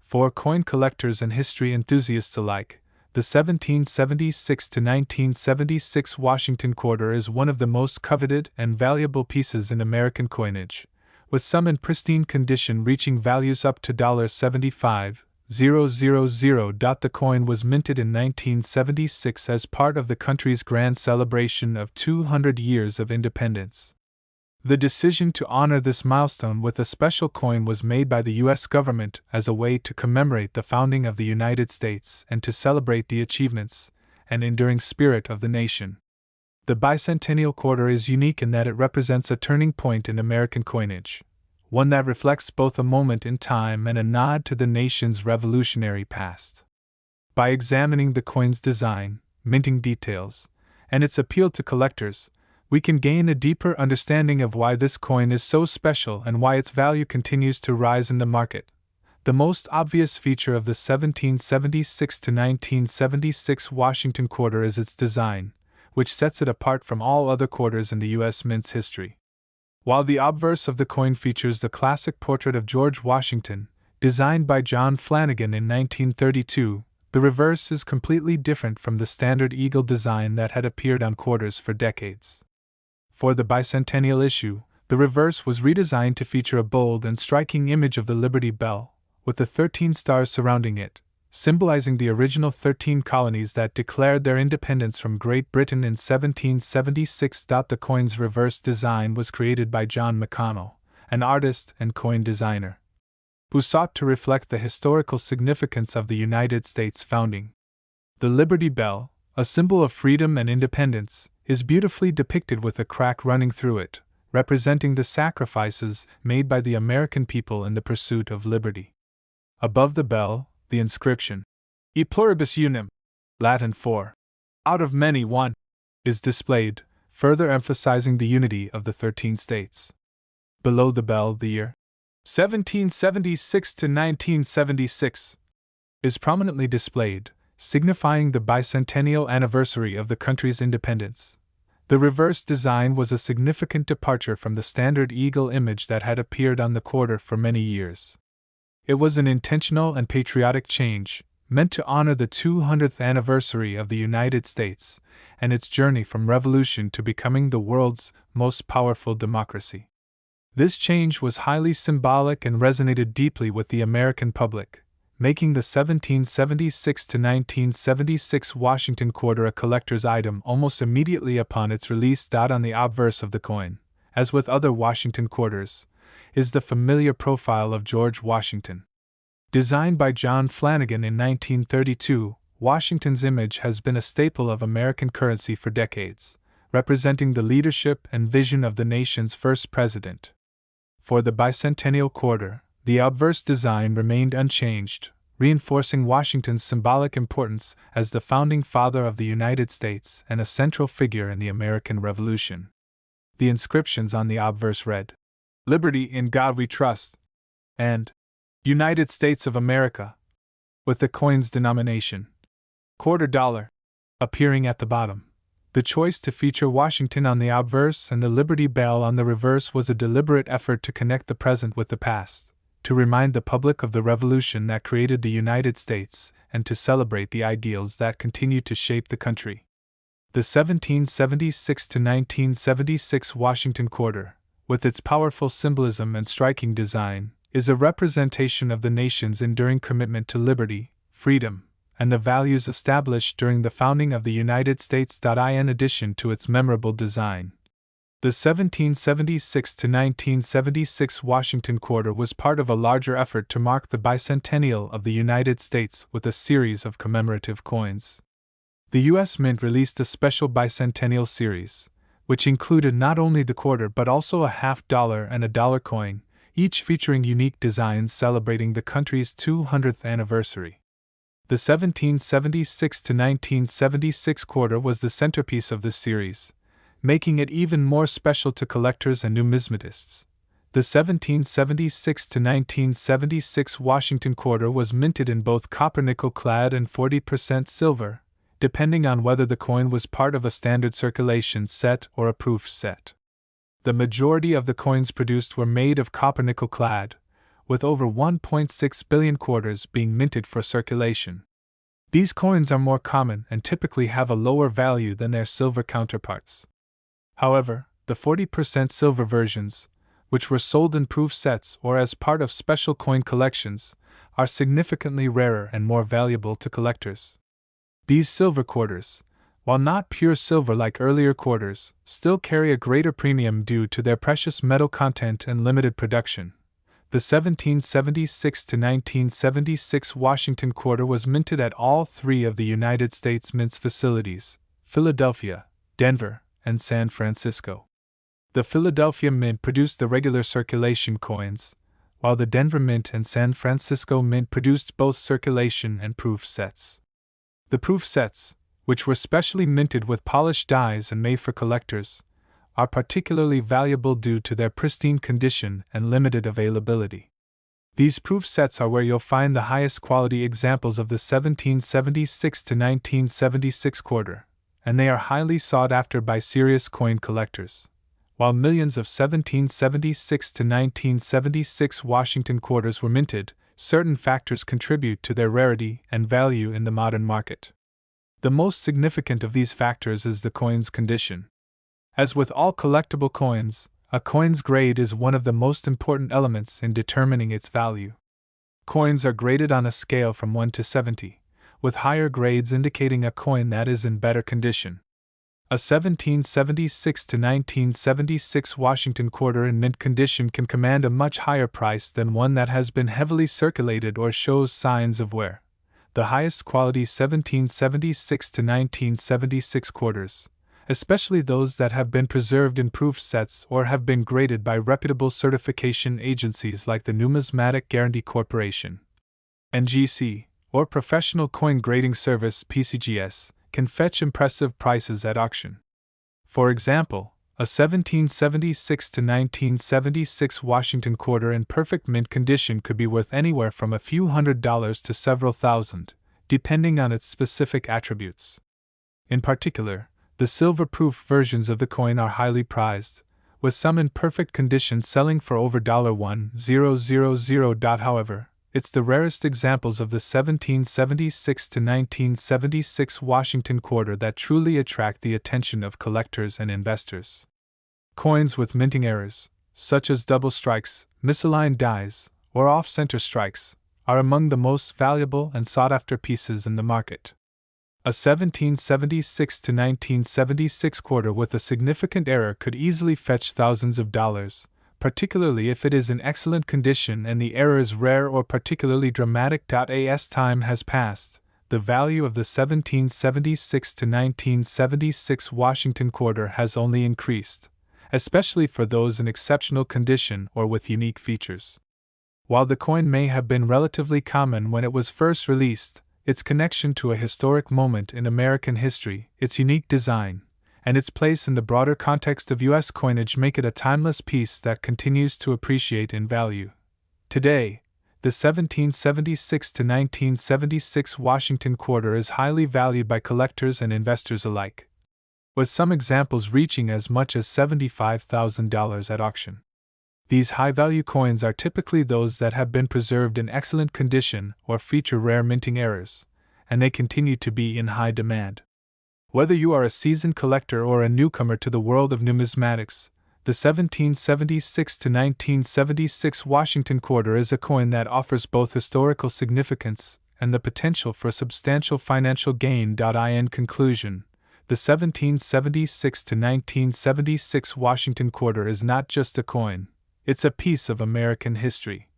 For coin collectors and history enthusiasts alike, the 1776 to 1976 Washington quarter is one of the most coveted and valuable pieces in American coinage, with some in pristine condition reaching values up to $75,000. The coin was minted in 1976 as part of the country's grand celebration of 200 years of independence. The decision to honor this milestone with a special coin was made by the U.S. government as a way to commemorate the founding of the United States and to celebrate the achievements and enduring spirit of the nation. The Bicentennial quarter is unique in that it represents a turning point in American coinage, one that reflects both a moment in time and a nod to the nation's revolutionary past. By examining the coin's design, minting details, and its appeal to collectors, we can gain a deeper understanding of why this coin is so special and why its value continues to rise in the market. The most obvious feature of the 1776 to 1976 Washington quarter is its design, which sets it apart from all other quarters in the U.S. mint's history. While the obverse of the coin features the classic portrait of George Washington, designed by John Flanagan in 1932, the reverse is completely different from the standard eagle design that had appeared on quarters for decades. For the bicentennial issue, the reverse was redesigned to feature a bold and striking image of the Liberty Bell, with the 13 stars surrounding it, symbolizing the original 13 colonies that declared their independence from Great Britain in 1776. The coin's reverse design was created by John McConnell, an artist and coin designer, who sought to reflect the historical significance of the United States founding. The Liberty Bell, a symbol of freedom and independence, is beautifully depicted with a crack running through it, representing the sacrifices made by the American people in the pursuit of liberty. Above the bell, the inscription, E pluribus unum, Latin for, out of many one, is displayed, further emphasizing the unity of the 13 states. Below the bell, the year 1776 to 1976 is prominently displayed, signifying the bicentennial anniversary of the country's independence. The reverse design was a significant departure from the standard eagle image that had appeared on the quarter for many years. It was an intentional and patriotic change, meant to honor the 200th anniversary of the United States and its journey from revolution to becoming the world's most powerful democracy. This change was highly symbolic and resonated deeply with the American public, making the 1776 to 1976 Washington quarter a collector's item almost immediately upon its release. On the obverse of the coin, as with other Washington quarters, is the familiar profile of George Washington. Designed by John Flanagan in 1932, Washington's image has been a staple of American currency for decades, representing the leadership and vision of the nation's first president. For the bicentennial quarter, the obverse design remained unchanged, reinforcing Washington's symbolic importance as the founding father of the United States and a central figure in the American Revolution. The inscriptions on the obverse read, "Liberty in God we trust," and "United States of America," with the coin's denomination, $quarter, appearing at the bottom. The choice to feature Washington on the obverse and the Liberty Bell on the reverse was a deliberate effort to connect the present with the past, to remind the public of the revolution that created the United States, and to celebrate the ideals that continue to shape the country. The 1776 to 1976 Washington quarter, with its powerful symbolism and striking design, is a representation of the nation's enduring commitment to liberty, freedom, and the values established during the founding of the United States. In addition to its memorable design, the 1776 to 1976 Washington quarter was part of a larger effort to mark the bicentennial of the United States with a series of commemorative coins. The U.S. Mint released a special bicentennial series, which included not only the quarter but also a $50 and a dollar coin, each featuring unique designs celebrating the country's 200th anniversary. The 1776 to 1976 quarter was the centerpiece of this series, making it even more special to collectors and numismatists. The 1776 to 1976 Washington quarter was minted in both copper nickel clad and 40% silver, depending on whether the coin was part of a standard circulation set or a proof set. The majority of the coins produced were made of copper nickel clad, with over 1.6 billion quarters being minted for circulation. These coins are more common and typically have a lower value than their silver counterparts. However, the 40% silver versions, which were sold in proof sets or as part of special coin collections, are significantly rarer and more valuable to collectors. These silver quarters, while not pure silver like earlier quarters, still carry a greater premium due to their precious metal content and limited production. The 1776 to 1976 Washington quarter was minted at all three of the United States Mint's facilities, Philadelphia, Denver, and San Francisco. The Philadelphia Mint produced the regular circulation coins, while the Denver Mint and San Francisco Mint produced both circulation and proof sets. The proof sets, which were specially minted with polished dies and made for collectors, are particularly valuable due to their pristine condition and limited availability. These proof sets are where you'll find the highest quality examples of the 1776 to 1976 quarter, and they are highly sought after by serious coin collectors. While millions of 1776 to 1976 Washington quarters were minted, certain factors contribute to their rarity and value in the modern market. The most significant of these factors is the coin's condition. As with all collectible coins, a coin's grade is one of the most important elements in determining its value. Coins are graded on a scale from 1 to 70, with higher grades indicating a coin that is in better condition. A 1776 to 1976 Washington quarter in mint condition can command a much higher price than one that has been heavily circulated or shows signs of wear. The highest quality 1776 to 1976 quarters, especially those that have been preserved in proof sets or have been graded by reputable certification agencies like the Numismatic Guarantee Corporation, NGC, or Professional Coin Grading Service (PCGS), can fetch impressive prices at auction. For example, a 1776 to 1976 Washington quarter in perfect mint condition could be worth anywhere from a few $100s to several thousand, depending on its specific attributes. In particular, the silver-proof versions of the coin are highly prized, with some in perfect condition selling for over $1,000. However, it's the rarest examples of the 1776 to 1976 Washington quarter that truly attract the attention of collectors and investors. Coins with minting errors, such as double strikes, misaligned dies, or off-center strikes, are among the most valuable and sought-after pieces in the market. A 1776 to 1976 quarter with a significant error could easily fetch thousands of dollars, particularly if it is in excellent condition and the error is rare or particularly dramatic. As time has passed, the value of the 1776 to 1976 Washington quarter has only increased, especially for those in exceptional condition or with unique features. While the coin may have been relatively common when it was first released, its connection to a historic moment in American history, its unique design, and its place in the broader context of U.S. coinage make it a timeless piece that continues to appreciate in value. Today, the 1776 to 1976 Washington quarter is highly valued by collectors and investors alike, with some examples reaching as much as $75,000 at auction. These high-value coins are typically those that have been preserved in excellent condition or feature rare minting errors, and they continue to be in high demand. Whether you are a seasoned collector or a newcomer to the world of numismatics, the 1776 to 1976 Washington quarter is a coin that offers both historical significance and the potential for substantial financial gain. In conclusion, the 1776 to 1976 Washington quarter is not just a coin, it's a piece of American history,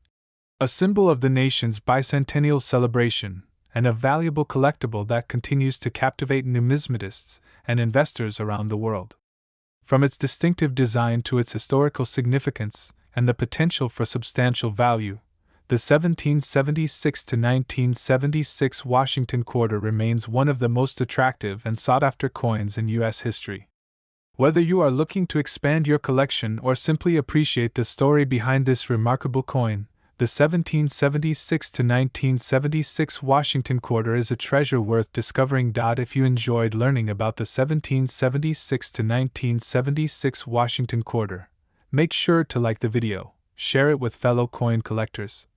a symbol of the nation's bicentennial celebration, and a valuable collectible that continues to captivate numismatists and investors around the world. From its distinctive design to its historical significance and the potential for substantial value, the 1776 to 1976 Washington quarter remains one of the most attractive and sought-after coins in U.S. history. Whether you are looking to expand your collection or simply appreciate the story behind this remarkable coin, The 1776 to 1976 Washington Quarter is a treasure worth discovering. If you enjoyed learning about the 1776 to 1976 Washington Quarter, make sure to like the video, share it with fellow coin collectors,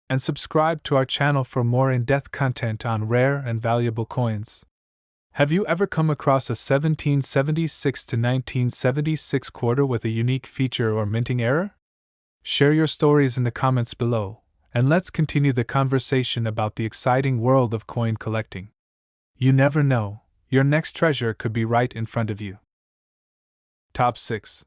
and subscribe to our channel for more in-depth content on rare and valuable coins. Have you ever come across a 1776 to 1976 quarter with a unique feature or minting error? Share your stories in the comments below, and let's continue the conversation about the exciting world of coin collecting. You never know, your next treasure could be right in front of you. Top 6.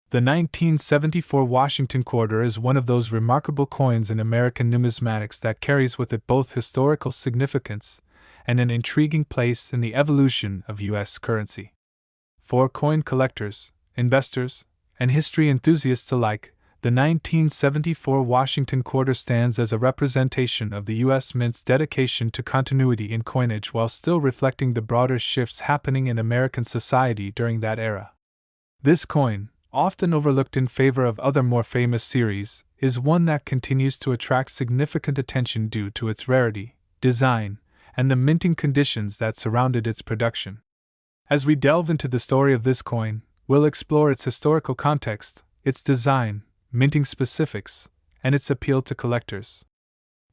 The 1974 Washington Quarter is one of those remarkable coins in American numismatics that carries with it both historical significance and an intriguing place in the evolution of U.S. currency. For coin collectors, investors, and history enthusiasts alike, the 1974 Washington Quarter stands as a representation of the U.S. Mint's dedication to continuity in coinage while still reflecting the broader shifts happening in American society during that era. This coin, often overlooked in favor of other more famous series, is one that continues to attract significant attention due to its rarity, design, and the minting conditions that surrounded its production. As we delve into the story of this coin, we'll explore its historical context, its design, minting specifics, and its appeal to collectors.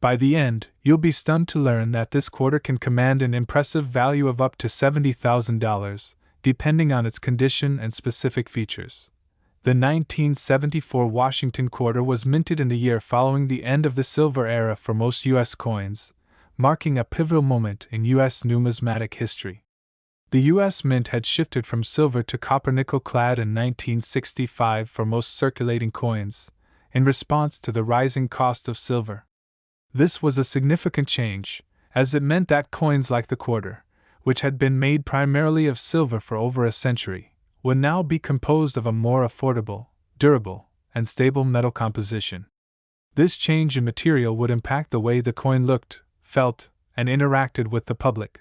By the end, you'll be stunned to learn that this quarter can command an impressive value of up to $70,000, depending on its condition and specific features. The 1974 Washington Quarter was minted in the year following the end of the silver era for most U.S. coins, marking a pivotal moment in U.S. numismatic history. The U.S. Mint had shifted from silver to copper-nickel clad in 1965 for most circulating coins, in response to the rising cost of silver. This was a significant change, as it meant that coins like the quarter, which had been made primarily of silver for over a century, would now be composed of a more affordable, durable, and stable metal composition. This change in material would impact the way the coin looked, felt, and interacted with the public.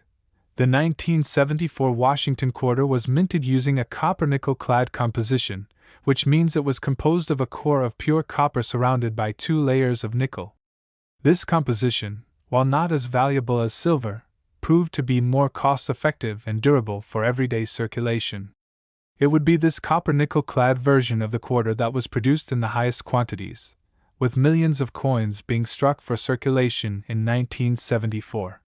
The 1974 Washington Quarter was minted using a copper-nickel clad composition, which means it was composed of a core of pure copper surrounded by 2 layers of nickel. This composition, while not as valuable as silver, proved to be more cost-effective and durable for everyday circulation. It would be this copper-nickel clad version of the quarter that was produced in the highest quantities, with millions of coins being struck for circulation in 1974.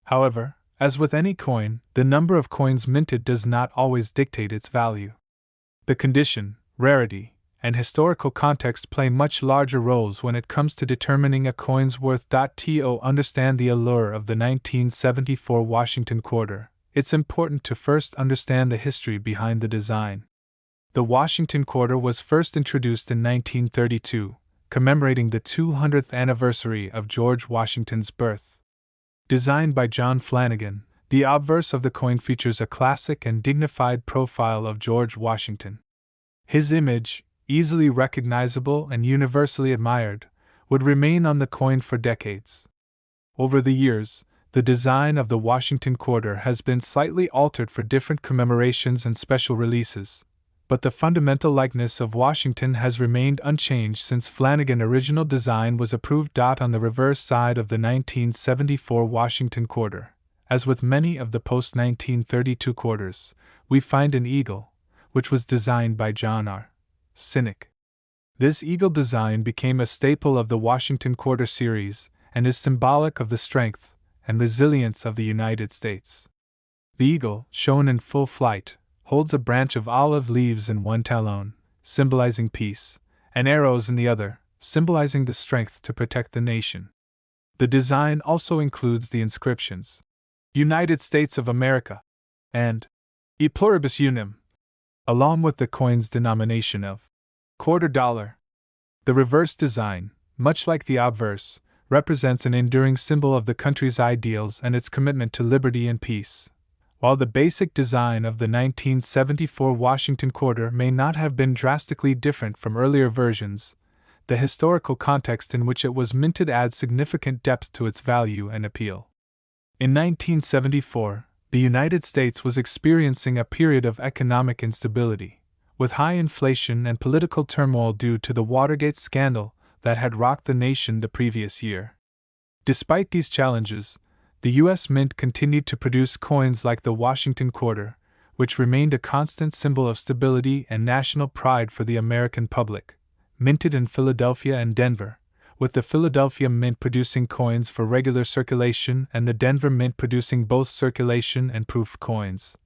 However, as with any coin, the number of coins minted does not always dictate its value. The condition, rarity, and historical context play much larger roles when it comes to determining a coin's worth. To understand the allure of the 1974 Washington Quarter, it's important to first understand the history behind the design. The Washington Quarter was first introduced in 1932, commemorating the 200th anniversary of George Washington's birth. Designed by John Flanagan, the obverse of the coin features a classic and dignified profile of George Washington. His image, easily recognizable and universally admired, would remain on the coin for decades. Over the years, the design of the Washington Quarter has been slightly altered for different commemorations and special releases, but the fundamental likeness of Washington has remained unchanged since Flanagan's original design was approved. On the reverse side of the 1974 Washington Quarter, as with many of the post-1932 quarters, we find an eagle, which was designed by John R. Sinek. This eagle design became a staple of the Washington Quarter series and is symbolic of the strength and resilience of the United States. The eagle, shown in full flight, holds a branch of olive leaves in one talon, symbolizing peace, and arrows in the other, symbolizing the strength to protect the nation. The design also includes the inscriptions, United States of America, and E pluribus unum, along with the coin's denomination of $quarter. The reverse design, much like the obverse, represents an enduring symbol of the country's ideals and its commitment to liberty and peace. While the basic design of the 1974 Washington Quarter may not have been drastically different from earlier versions, the historical context in which it was minted adds significant depth to its value and appeal. In 1974, the United States was experiencing a period of economic instability, with high inflation and political turmoil due to the Watergate scandal that had rocked the nation the previous year. Despite these challenges, the U.S. Mint continued to produce coins like the Washington Quarter, which remained a constant symbol of stability and national pride for the American public, minted in Philadelphia and Denver, with the Philadelphia Mint producing coins for regular circulation and the Denver Mint producing both circulation and proof coins.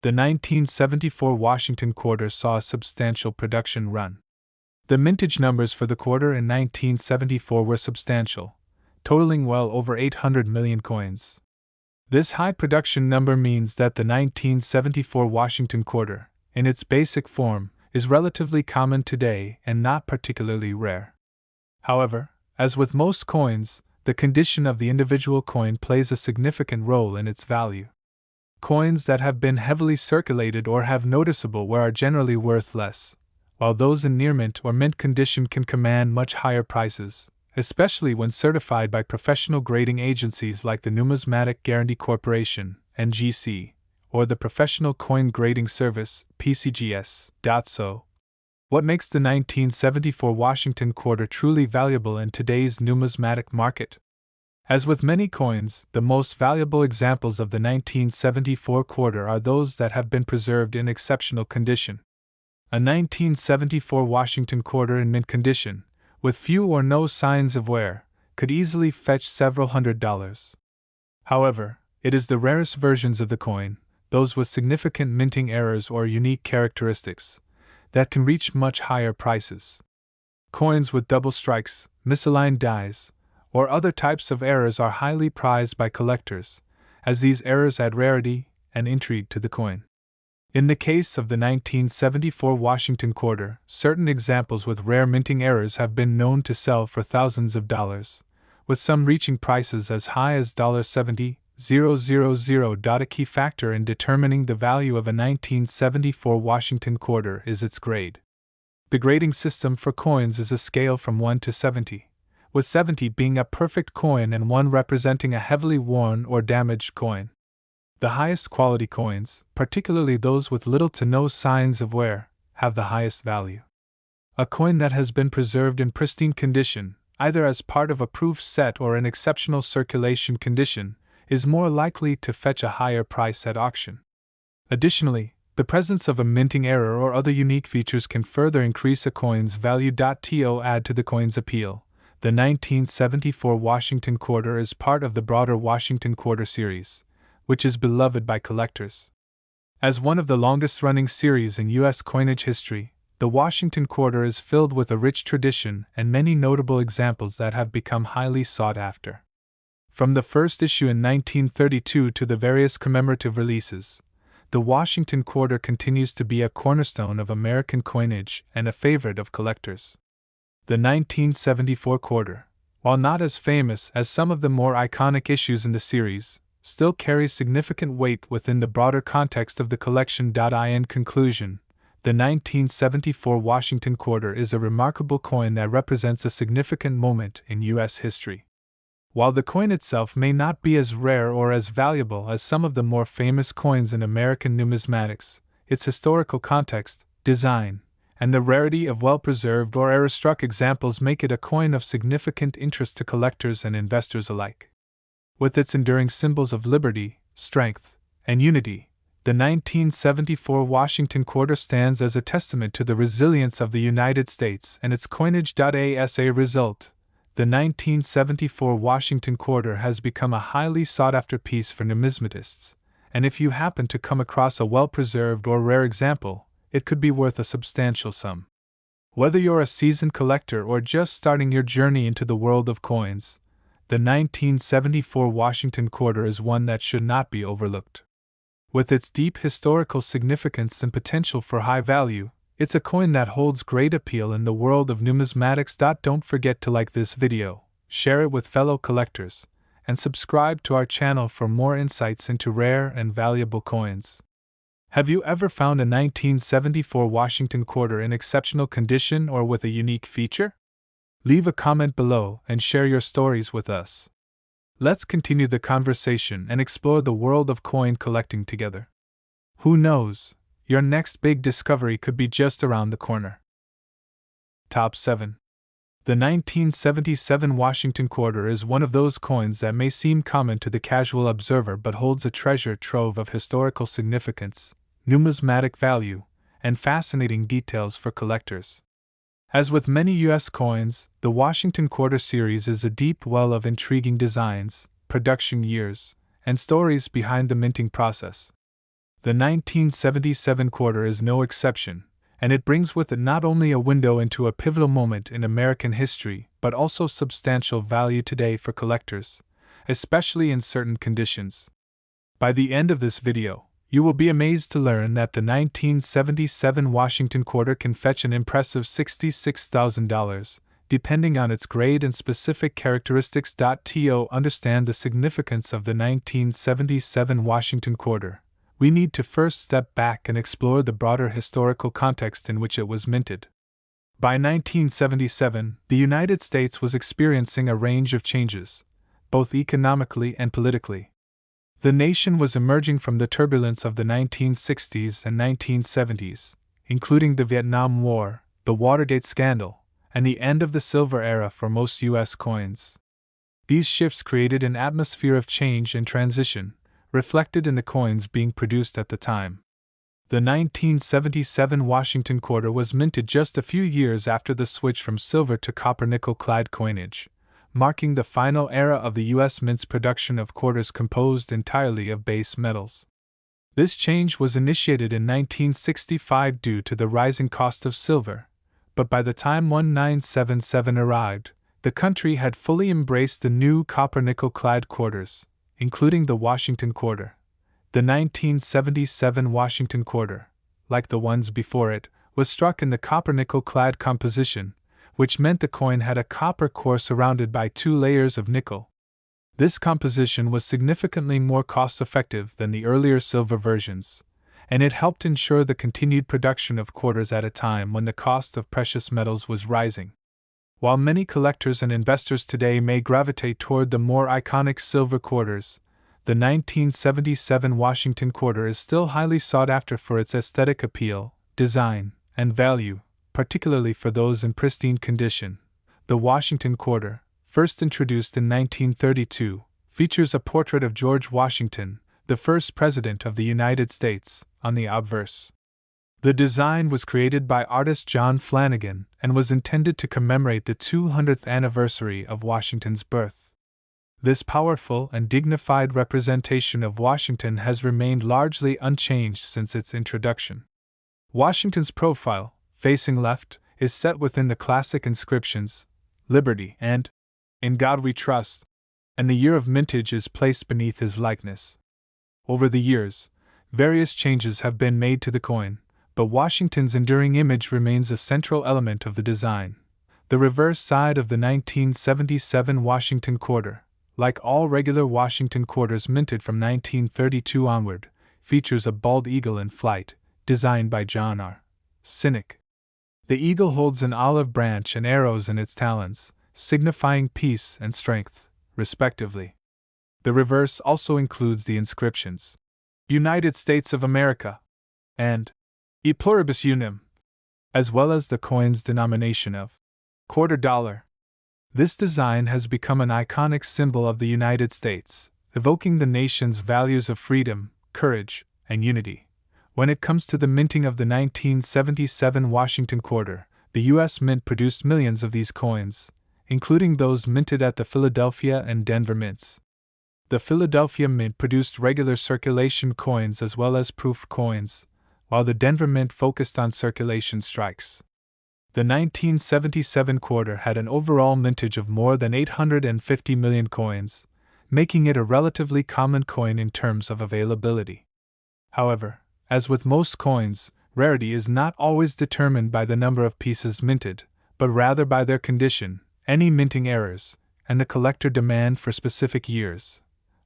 The 1974 Washington Quarter saw a substantial production run. The mintage numbers for the quarter in 1974 were substantial, totaling well over 800 million coins. This high production number means that the 1974 Washington Quarter, in its basic form, is relatively common today and not particularly rare. However, as with most coins, the condition of the individual coin plays a significant role in its value. Coins that have been heavily circulated or have noticeable wear are generally worth less, while those in near mint or mint condition can command much higher prices, especially when certified by professional grading agencies like the Numismatic Guarantee Corporation, NGC, or the Professional Coin Grading Service, PCGS. So, what makes the 1974 Washington Quarter truly valuable in today's numismatic market? As with many coins, the most valuable examples of the 1974 quarter are those that have been preserved in exceptional condition. A 1974 Washington Quarter in mint condition, with few or no signs of wear, could easily fetch several $100s. However, it is the rarest versions of the coin, those with significant minting errors or unique characteristics, that can reach much higher prices. Coins with double strikes, misaligned dies, or other types of errors are highly prized by collectors, as these errors add rarity and intrigue to the coin. In the case of the 1974 Washington Quarter, certain examples with rare minting errors have been known to sell for thousands of dollars, with some reaching prices as high as $70,000. A key factor in determining the value of a 1974 Washington Quarter is its grade. The grading system for coins is a scale from 1 to 70, with 70 being a perfect coin and 1 representing a heavily worn or damaged coin. The highest quality coins, particularly those with little to no signs of wear, have the highest value. A coin that has been preserved in pristine condition, either as part of a proof set or in exceptional circulation condition, is more likely to fetch a higher price at auction. Additionally, the presence of a minting error or other unique features can further increase a coin's value. To add to the coin's appeal, the 1974 Washington Quarter is part of the broader Washington Quarter series, which is beloved by collectors. As one of the longest-running series in U.S. coinage history, the Washington Quarter is filled with a rich tradition and many notable examples that have become highly sought after. From the first issue in 1932 to the various commemorative releases, the Washington Quarter continues to be a cornerstone of American coinage and a favorite of collectors. The 1974 Quarter, while not as famous as some of the more iconic issues in the series, still carries significant weight within the broader context of the collection. In conclusion, the 1974 Washington Quarter is a remarkable coin that represents a significant moment in U.S. history. While the coin itself may not be as rare or as valuable as some of the more famous coins in American numismatics, its historical context, design, and the rarity of well-preserved or error-struck examples make it a coin of significant interest to collectors and investors alike. With its enduring symbols of liberty, strength, and unity, the 1974 Washington Quarter stands as a testament to the resilience of the United States and its coinage. As a result, the 1974 Washington Quarter has become a highly sought-after piece for numismatists, and if you happen to come across a well-preserved or rare example, it could be worth a substantial sum. Whether you're a seasoned collector or just starting your journey into the world of coins, the 1974 Washington Quarter is one that should not be overlooked. With its deep historical significance and potential for high value, it's a coin that holds great appeal in the world of numismatics. Don't forget to like this video, share it with fellow collectors, and subscribe to our channel for more insights into rare and valuable coins. Have you ever found a 1974 Washington Quarter in exceptional condition or with a unique feature? Leave a comment below and share your stories with us. Let's continue the conversation and explore the world of coin collecting together. Who knows, your next big discovery could be just around the corner. Top 7. The 1977 Washington quarter is one of those coins that may seem common to the casual observer but holds a treasure trove of historical significance, numismatic value, and fascinating details for collectors. As with many U.S. coins, the Washington Quarter series is a deep well of intriguing designs, production years, and stories behind the minting process. The 1977 quarter is no exception, and it brings with it not only a window into a pivotal moment in American history, but also substantial value today for collectors, especially in certain conditions. By the end of this video, you will be amazed to learn that the 1977 Washington quarter can fetch an impressive $66,000, depending on its grade and specific characteristics. To understand the significance of the 1977 Washington quarter, we need to first step back and explore the broader historical context in which it was minted. By 1977, the United States was experiencing a range of changes, both economically and politically. The nation was emerging from the turbulence of the 1960s and 1970s, including the Vietnam War, the Watergate scandal, and the end of the silver era for most U.S. coins. These shifts created an atmosphere of change and transition, reflected in the coins being produced at the time. The 1977 Washington quarter was minted just a few years after the switch from silver to copper-nickel-clad coinage, marking the final era of the U.S. Mint's production of quarters composed entirely of base metals. This change was initiated in 1965 due to the rising cost of silver, but by the time 1977 arrived, the country had fully embraced the new copper-nickel-clad quarters, including the Washington quarter. The 1977 Washington quarter, like the ones before it, was struck in the copper-nickel-clad composition, which meant the coin had a copper core surrounded by 2 layers of nickel. This composition was significantly more cost-effective than the earlier silver versions, and it helped ensure the continued production of quarters at a time when the cost of precious metals was rising. While many collectors and investors today may gravitate toward the more iconic silver quarters, the 1977 Washington quarter is still highly sought after for its aesthetic appeal, design, and value, particularly for those in pristine condition. The Washington quarter, first introduced in 1932, features a portrait of George Washington, the first President of the United States, on the obverse. The design was created by artist John Flanagan and was intended to commemorate the 200th anniversary of Washington's birth. This powerful and dignified representation of Washington has remained largely unchanged since its introduction. Washington's profile, facing left, is set within the classic inscriptions, "Liberty" and "In God We Trust," and the year of mintage is placed beneath his likeness. Over the years, various changes have been made to the coin, but Washington's enduring image remains a central element of the design. The reverse side of the 1977 Washington quarter, like all regular Washington quarters minted from 1932 onward, features a bald eagle in flight, designed by John R. Sinek. The eagle holds an olive branch and arrows in its talons, signifying peace and strength, respectively. The reverse also includes the inscriptions, "United States of America," and "E pluribus unum," as well as the coin's denomination of $quarter. This design has become an iconic symbol of the United States, evoking the nation's values of freedom, courage, and unity. When it comes to the minting of the 1977 Washington quarter, the U.S. Mint produced millions of these coins, including those minted at the Philadelphia and Denver mints. The Philadelphia Mint produced regular circulation coins as well as proof coins, while the Denver Mint focused on circulation strikes. The 1977 quarter had an overall mintage of more than 850 million coins, making it a relatively common coin in terms of availability. However, as with most coins, rarity is not always determined by the number of pieces minted, but rather by their condition, any minting errors, and the collector demand for specific years.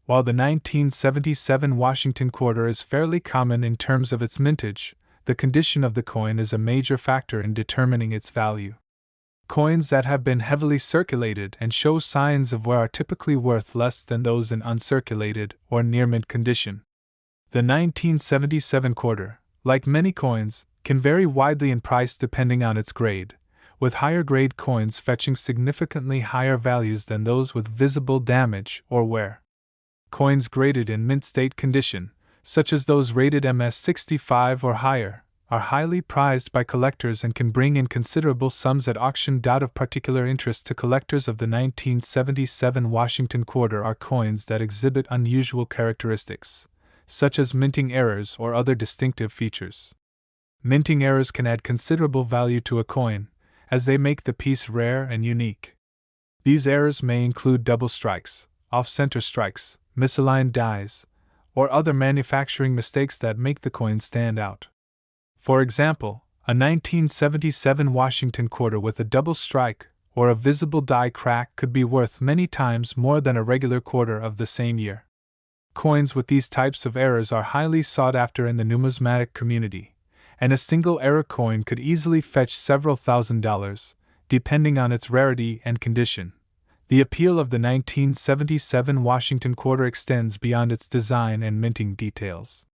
While the 1977 Washington quarter is fairly common in terms of its mintage, the condition of the coin is a major factor in determining its value. Coins that have been heavily circulated and show signs of wear are typically worth less than those in uncirculated or near-mint condition. The 1977 quarter, like many coins, can vary widely in price depending on its grade, with higher-grade coins fetching significantly higher values than those with visible damage or wear. Coins graded in mint state condition, such as those rated MS65 or higher, are highly prized by collectors and can bring in considerable sums at auction. Of particular interest to collectors of the 1977 Washington quarter are coins that exhibit unusual characteristics, such as minting errors or other distinctive features. Minting errors can add considerable value to a coin, as they make the piece rare and unique. These errors may include double strikes, off-center strikes, misaligned dies, or other manufacturing mistakes that make the coin stand out. For example, a 1977 Washington quarter with a double strike or a visible die crack could be worth many times more than a regular quarter of the same year. Coins with these types of errors are highly sought after in the numismatic community, and a single error coin could easily fetch several $1,000s, depending on its rarity and condition. The appeal of the 1977 Washington quarter extends beyond its design and minting details.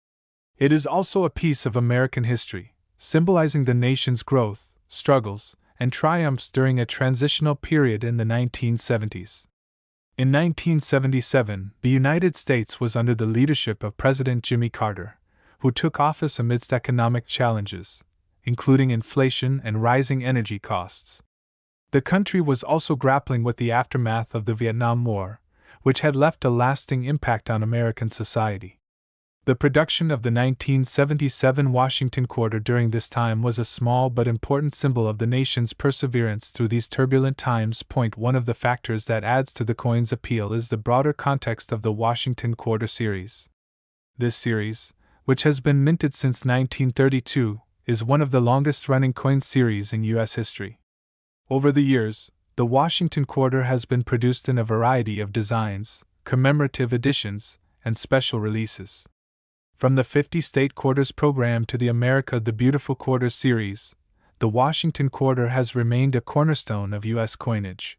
It is also a piece of American history, symbolizing the nation's growth, struggles, and triumphs during a transitional period in the 1970s. In 1977, the United States was under the leadership of President Jimmy Carter, who took office amidst economic challenges, including inflation and rising energy costs. The country was also grappling with the aftermath of the Vietnam War, which had left a lasting impact on American society. The production of the 1977 Washington quarter during this time was a small but important symbol of the nation's perseverance through these turbulent times. One of the factors that adds to the coin's appeal is the broader context of the Washington quarter series. This series, which has been minted since 1932, is one of the longest-running coin series in U.S. history. Over the years, the Washington quarter has been produced in a variety of designs, commemorative editions, and special releases. From the 50-state quarters program to the America the Beautiful Quarters series, the Washington quarter has remained a cornerstone of U.S. coinage.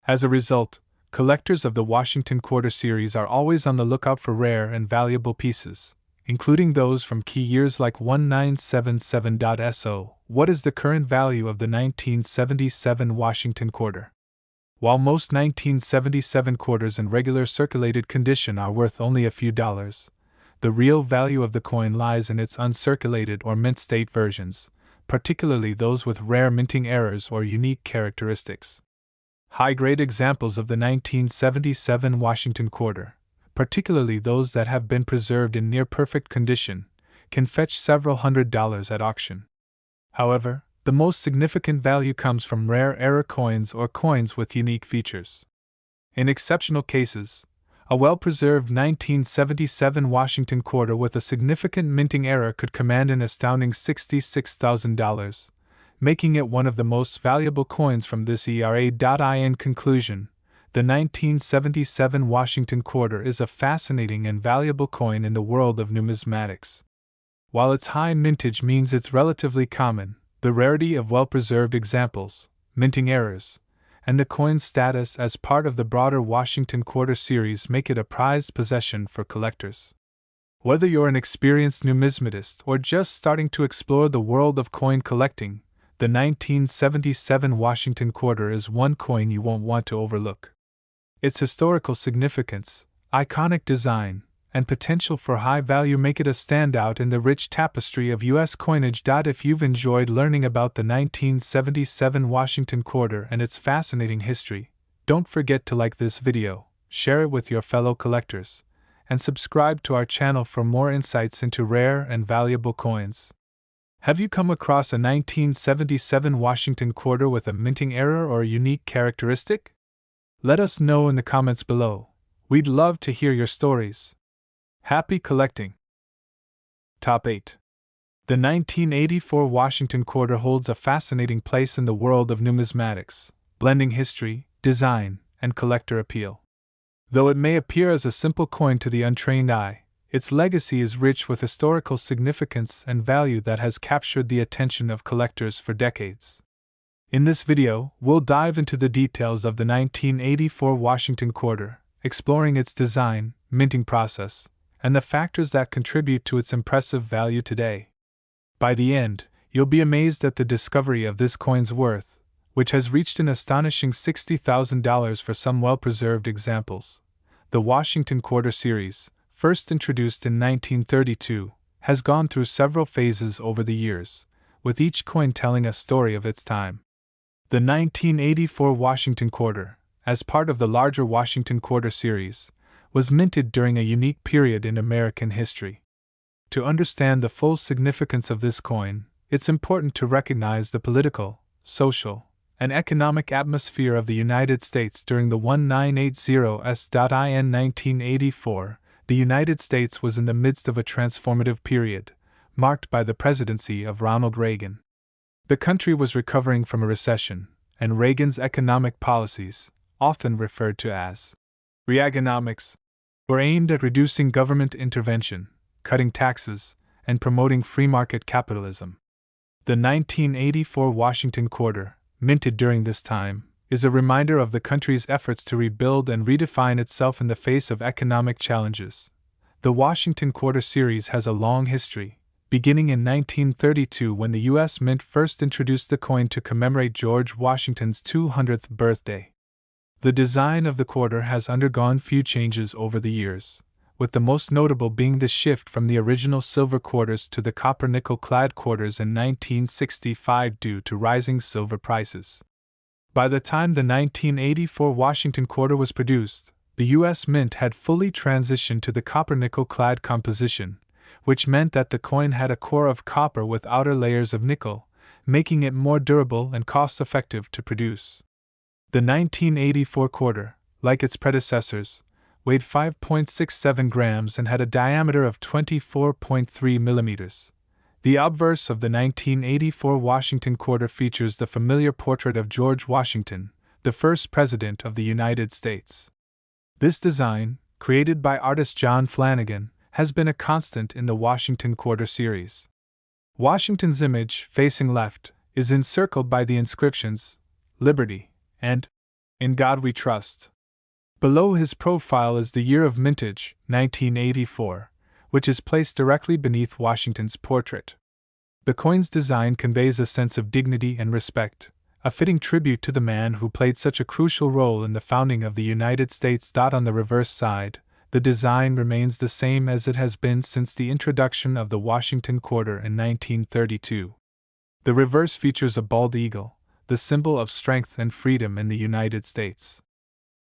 As a result, collectors of the Washington quarter series are always on the lookout for rare and valuable pieces, including those from key years like 1977. What is the current value of the 1977 Washington quarter? While most 1977 quarters in regular circulated condition are worth only a few dollars, the real value of the coin lies in its uncirculated or mint state versions, particularly those with rare minting errors or unique characteristics. High-grade examples of the 1977 Washington quarter, particularly those that have been preserved in near-perfect condition, can fetch several $100s at auction. However, the most significant value comes from rare error coins or coins with unique features. In exceptional cases, a well-preserved 1977 Washington quarter with a significant minting error could command an astounding $66,000, making it one of the most valuable coins from this era. In conclusion, the 1977 Washington quarter is a fascinating and valuable coin in the world of numismatics. While its high mintage means it's relatively common, the rarity of well-preserved examples, minting errors, and the coin's status as part of the broader Washington quarter series make it a prized possession for collectors. Whether you're an experienced numismatist or just starting to explore the world of coin collecting, the 1977 Washington quarter is one coin you won't want to overlook. Its historical significance, iconic design, and potential for high value make it a standout in the rich tapestry of U.S. coinage. If you've enjoyed learning about the 1977 Washington quarter and its fascinating history, don't forget to like this video, share it with your fellow collectors, and subscribe to our channel for more insights into rare and valuable coins. Have you come across a 1977 Washington quarter with a minting error or a unique characteristic? Let us know in the comments below. We'd love to hear your stories. Happy collecting! Top 8. The 1984 Washington quarter holds a fascinating place in the world of numismatics, blending history, design, and collector appeal. Though it may appear as a simple coin to the untrained eye, its legacy is rich with historical significance and value that has captured the attention of collectors for decades. In this video, we'll dive into the details of the 1984 Washington quarter, exploring its design, minting process, and the factors that contribute to its impressive value today. By the end, you'll be amazed at the discovery of this coin's worth, which has reached an astonishing $60,000 for some well-preserved examples. The Washington Quarter Series, first introduced in 1932, has gone through several phases over the years, with each coin telling a story of its time. The 1984 Washington Quarter, as part of the larger Washington Quarter Series, was minted during a unique period in American history. To understand the full significance of this coin, it's important to recognize the political, social, and economic atmosphere of the United States during the 1980s.in 1984. The United States was in the midst of a transformative period, marked by the presidency of Ronald Reagan. The country was recovering from a recession, and Reagan's economic policies, often referred to as Reaganomics, were aimed at reducing government intervention, cutting taxes, and promoting free market capitalism. The 1984 Washington Quarter, minted during this time, is a reminder of the country's efforts to rebuild and redefine itself in the face of economic challenges. The Washington Quarter Series has a long history, beginning in 1932 when the U.S. Mint first introduced the coin to commemorate George Washington's 200th birthday. The design of the quarter has undergone few changes over the years, with the most notable being the shift from the original silver quarters to the copper-nickel-clad quarters in 1965 due to rising silver prices. By the time the 1984 Washington Quarter was produced, the U.S. Mint had fully transitioned to the copper-nickel-clad composition, which meant that the coin had a core of copper with outer layers of nickel, making it more durable and cost-effective to produce. The 1984 quarter, like its predecessors, weighed 5.67 grams and had a diameter of 24.3 millimeters. The obverse of the 1984 Washington Quarter features the familiar portrait of George Washington, the first President of the United States. This design, created by artist John Flanagan, has been a constant in the Washington Quarter Series. Washington's image, facing left, is encircled by the inscriptions, Liberty, and In God We Trust. Below his profile is the year of mintage, 1984, which is placed directly beneath Washington's portrait. The coin's design conveys a sense of dignity and respect, a fitting tribute to the man who played such a crucial role in the founding of the United States. On the reverse side, the design remains the same as it has been since the introduction of the Washington Quarter in 1932. The reverse features a bald eagle, the symbol of strength and freedom in the United States.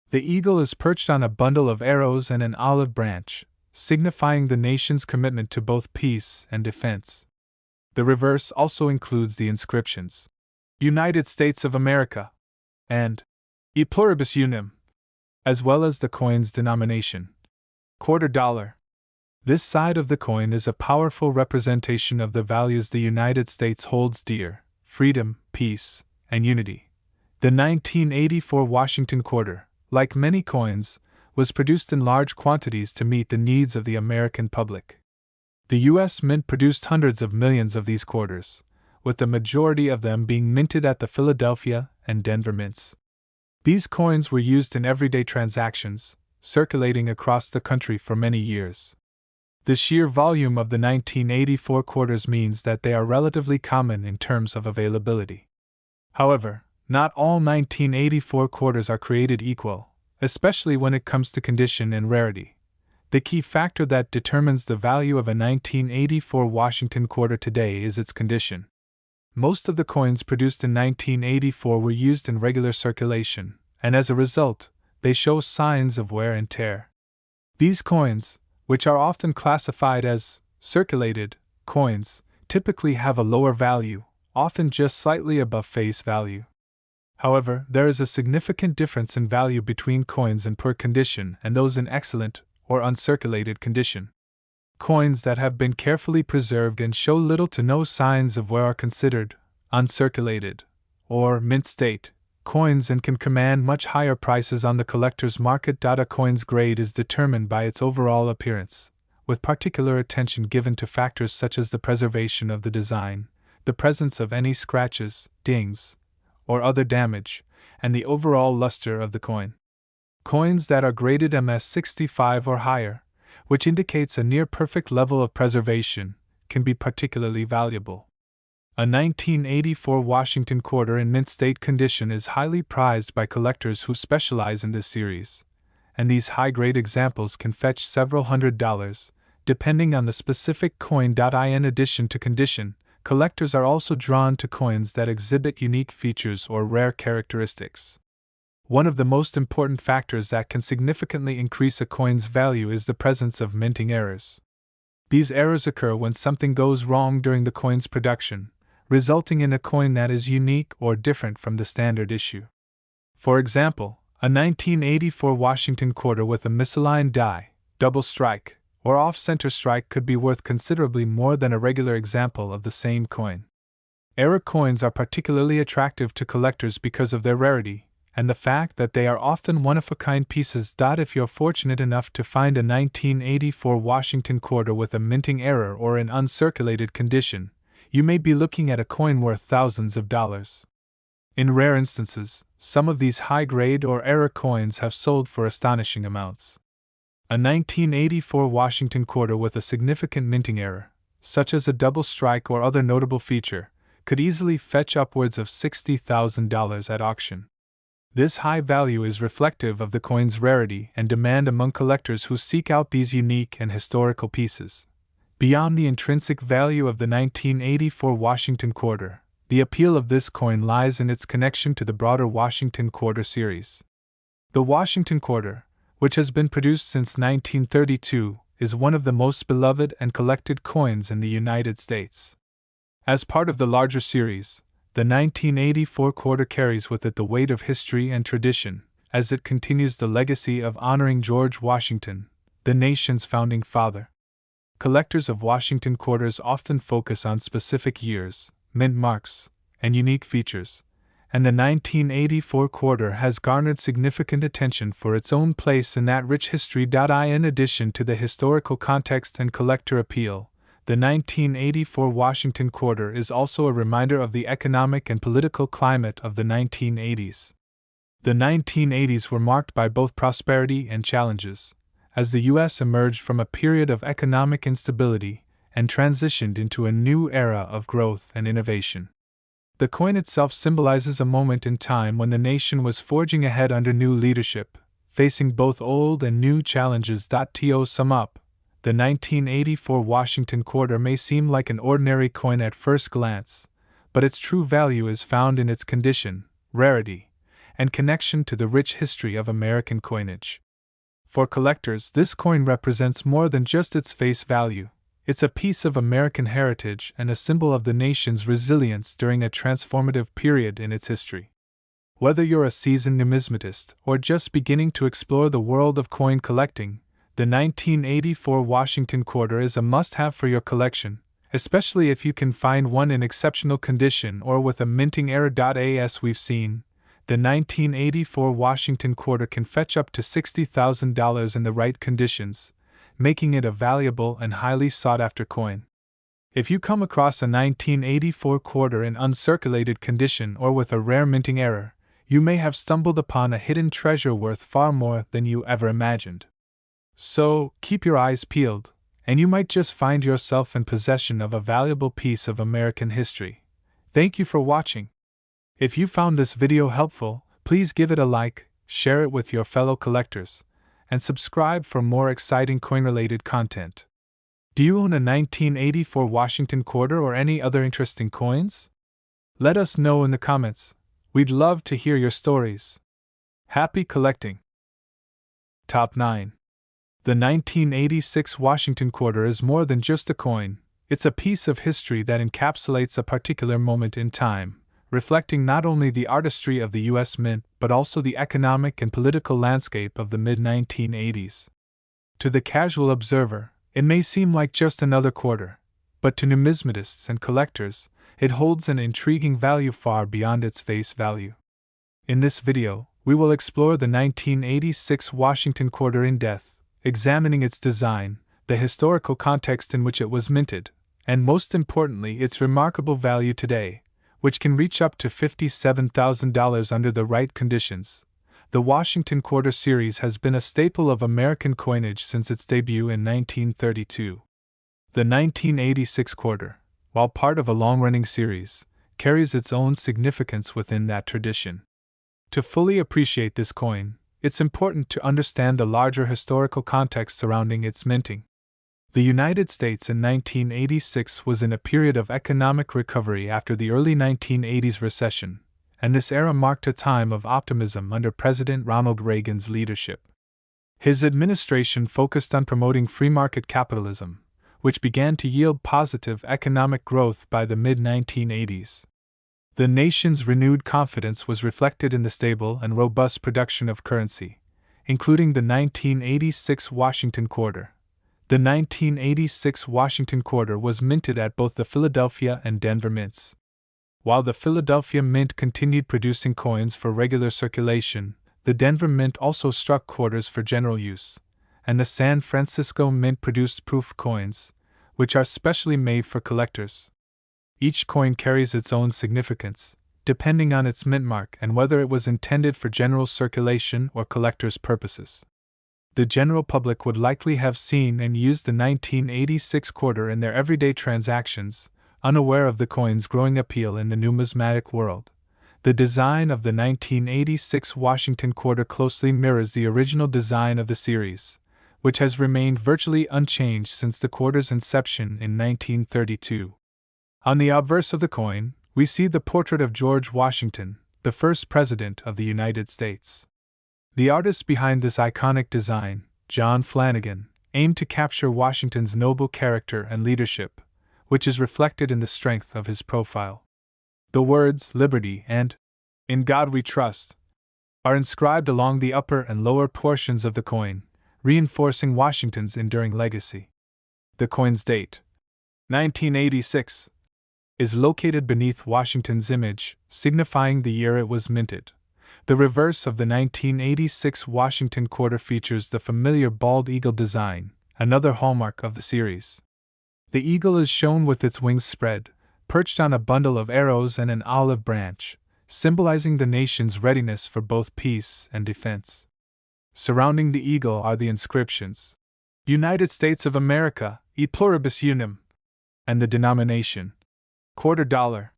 The eagle is perched on a bundle of arrows and an olive branch, signifying the nation's commitment to both peace and defense. The reverse also includes the inscriptions, United States of America, and E Pluribus Unum, as well as the coin's denomination, $quarter. This side of the coin is a powerful representation of the values the United States holds dear: freedom, peace, and unity. The 1984 Washington Quarter, like many coins, was produced in large quantities to meet the needs of the American public. The U.S. Mint produced hundreds of millions of these quarters, with the majority of them being minted at the Philadelphia and Denver mints. These coins were used in everyday transactions, circulating across the country for many years. The sheer volume of the 1984 quarters means that they are relatively common in terms of availability. However, not all 1984 quarters are created equal, especially when it comes to condition and rarity. The key factor that determines the value of a 1984 Washington Quarter today is its condition. Most of the coins produced in 1984 were used in regular circulation, and as a result, they show signs of wear and tear. These coins, which are often classified as circulated coins, typically have a lower value, often just slightly above face value. However, there is a significant difference in value between coins in poor condition and those in excellent or uncirculated condition. Coins that have been carefully preserved and show little to no signs of wear are considered uncirculated or mint state coins and can command much higher prices on the collector's market. A coin's grade is determined by its overall appearance, with particular attention given to factors such as the preservation of the design, the presence of any scratches, dings, or other damage, and the overall luster of the coin. Coins that are graded MS65 or higher, which indicates a near-perfect level of preservation, can be particularly valuable. A 1984 Washington quarter in mint state condition is highly prized by collectors who specialize in this series, and these high-grade examples can fetch several $100s, depending on the specific coin. In addition to condition, collectors are also drawn to coins that exhibit unique features or rare characteristics. One of the most important factors that can significantly increase a coin's value is the presence of minting errors. These errors occur when something goes wrong during the coin's production, resulting in a coin that is unique or different from the standard issue. For example, a 1984 Washington quarter with a misaligned die, double strike, or off-center strike could be worth considerably more than a regular example of the same coin. Error coins are particularly attractive to collectors because of their rarity and the fact that they are often one-of-a-kind pieces. If you're fortunate enough to find a 1984 Washington quarter with a minting error or in uncirculated condition, you may be looking at a coin worth thousands of dollars. In rare instances, some of these high-grade or error coins have sold for astonishing amounts. A 1984 Washington quarter with a significant minting error, such as a double strike or other notable feature, could easily fetch upwards of $60,000 at auction. This high value is reflective of the coin's rarity and demand among collectors who seek out these unique and historical pieces. Beyond the intrinsic value of the 1984 Washington quarter, the appeal of this coin lies in its connection to the broader Washington quarter series. The Washington quarter, which has been produced since 1932, is one of the most beloved and collected coins in the United States. As part of the larger series, the 1984 quarter carries with it the weight of history and tradition, as it continues the legacy of honoring George Washington, the nation's founding father. Collectors of Washington quarters often focus on specific years, mint marks, and unique features, and the 1984 quarter has garnered significant attention for its own place in that rich history. In addition to the historical context and collector appeal, the 1984 Washington quarter is also a reminder of the economic and political climate of the 1980s. The 1980s were marked by both prosperity and challenges, as the U.S. emerged from a period of economic instability and transitioned into a new era of growth and innovation. The coin itself symbolizes a moment in time when the nation was forging ahead under new leadership, facing both old and new challenges. To sum up, the 1984 Washington quarter may seem like an ordinary coin at first glance, but its true value is found in its condition, rarity, and connection to the rich history of American coinage. For collectors, this coin represents more than just its face value. It's a piece of American heritage and a symbol of the nation's resilience during a transformative period in its history. Whether you're a seasoned numismatist or just beginning to explore the world of coin collecting, the 1984 Washington quarter is a must-have for your collection, especially if you can find one in exceptional condition or with a minting error. As we've seen, the 1984 Washington quarter can fetch up to $60,000 in the right conditions, making it a valuable and highly sought-after coin. If you come across a 1984 quarter in uncirculated condition or with a rare minting error, you may have stumbled upon a hidden treasure worth far more than you ever imagined. So, keep your eyes peeled, and you might just find yourself in possession of a valuable piece of American history. Thank you for watching. If you found this video helpful, please give it a like, share it with your fellow collectors, and subscribe for more exciting coin-related content. Do you own a 1984 Washington quarter or any other interesting coins? Let us know in the comments. We'd love to hear your stories. Happy collecting! Top 9. The 1986 Washington quarter is more than just a coin. It's a piece of history that encapsulates a particular moment in time, reflecting not only the artistry of the U.S. Mint but also the economic and political landscape of the mid-1980s. To the casual observer, it may seem like just another quarter, but to numismatists and collectors, it holds an intriguing value far beyond its face value. In this video, we will explore the 1986 Washington quarter in depth, examining its design, the historical context in which it was minted, and most importantly its remarkable value today, which can reach up to $57,000 under the right conditions. The Washington quarter series has been a staple of American coinage since its debut in 1932. The 1986 quarter, while part of a long-running series, carries its own significance within that tradition. To fully appreciate this coin, it's important to understand the larger historical context surrounding its minting. The United States in 1986 was in a period of economic recovery after the early 1980s recession, and this era marked a time of optimism under President Ronald Reagan's leadership. His administration focused on promoting free market capitalism, which began to yield positive economic growth by the mid-1980s. The nation's renewed confidence was reflected in the stable and robust production of currency, including the 1986 Washington quarter. The 1986 Washington quarter was minted at both the Philadelphia and Denver mints. While the Philadelphia Mint continued producing coins for regular circulation, the Denver Mint also struck quarters for general use, and the San Francisco Mint produced proof coins, which are specially made for collectors. Each coin carries its own significance, depending on its mint mark and whether it was intended for general circulation or collectors' purposes. The general public would likely have seen and used the 1986 quarter in their everyday transactions, unaware of the coin's growing appeal in the numismatic world. The design of the 1986 Washington quarter closely mirrors the original design of the series, which has remained virtually unchanged since the quarter's inception in 1932. On the obverse of the coin, we see the portrait of George Washington, the first President of the United States. The artist behind this iconic design, John Flanagan, aimed to capture Washington's noble character and leadership, which is reflected in the strength of his profile. The words "Liberty" and "In God We Trust" are inscribed along the upper and lower portions of the coin, reinforcing Washington's enduring legacy. The coin's date, 1986, is located beneath Washington's image, signifying the year it was minted. The reverse of the 1986 Washington quarter features the familiar bald eagle design, another hallmark of the series. The eagle is shown with its wings spread, perched on a bundle of arrows and an olive branch, symbolizing the nation's readiness for both peace and defense. Surrounding the eagle are the inscriptions, United States of America, e pluribus unum, and the denomination, quarter dollar.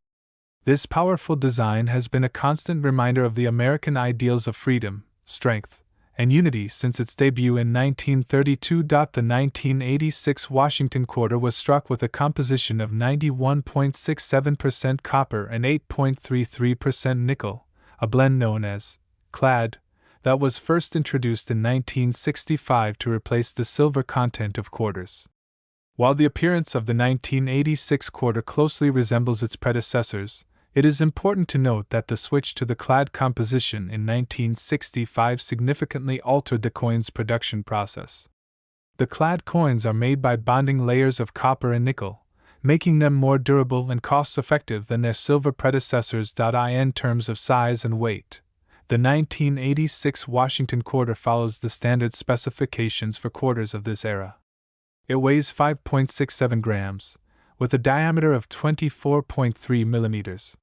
This powerful design has been a constant reminder of the American ideals of freedom, strength, and unity since its debut in 1932. The 1986 Washington quarter was struck with a composition of 91.67% copper and 8.33% nickel, a blend known as clad, that was first introduced in 1965 to replace the silver content of quarters. While the appearance of the 1986 quarter closely resembles its predecessors, it is important to note that the switch to the clad composition in 1965 significantly altered the coin's production process. The clad coins are made by bonding layers of copper and nickel, making them more durable and cost-effective than their silver predecessors. In terms of size and weight, the 1986 Washington quarter follows the standard specifications for quarters of this era. It weighs 5.67 grams, with a diameter of 24.3 millimeters.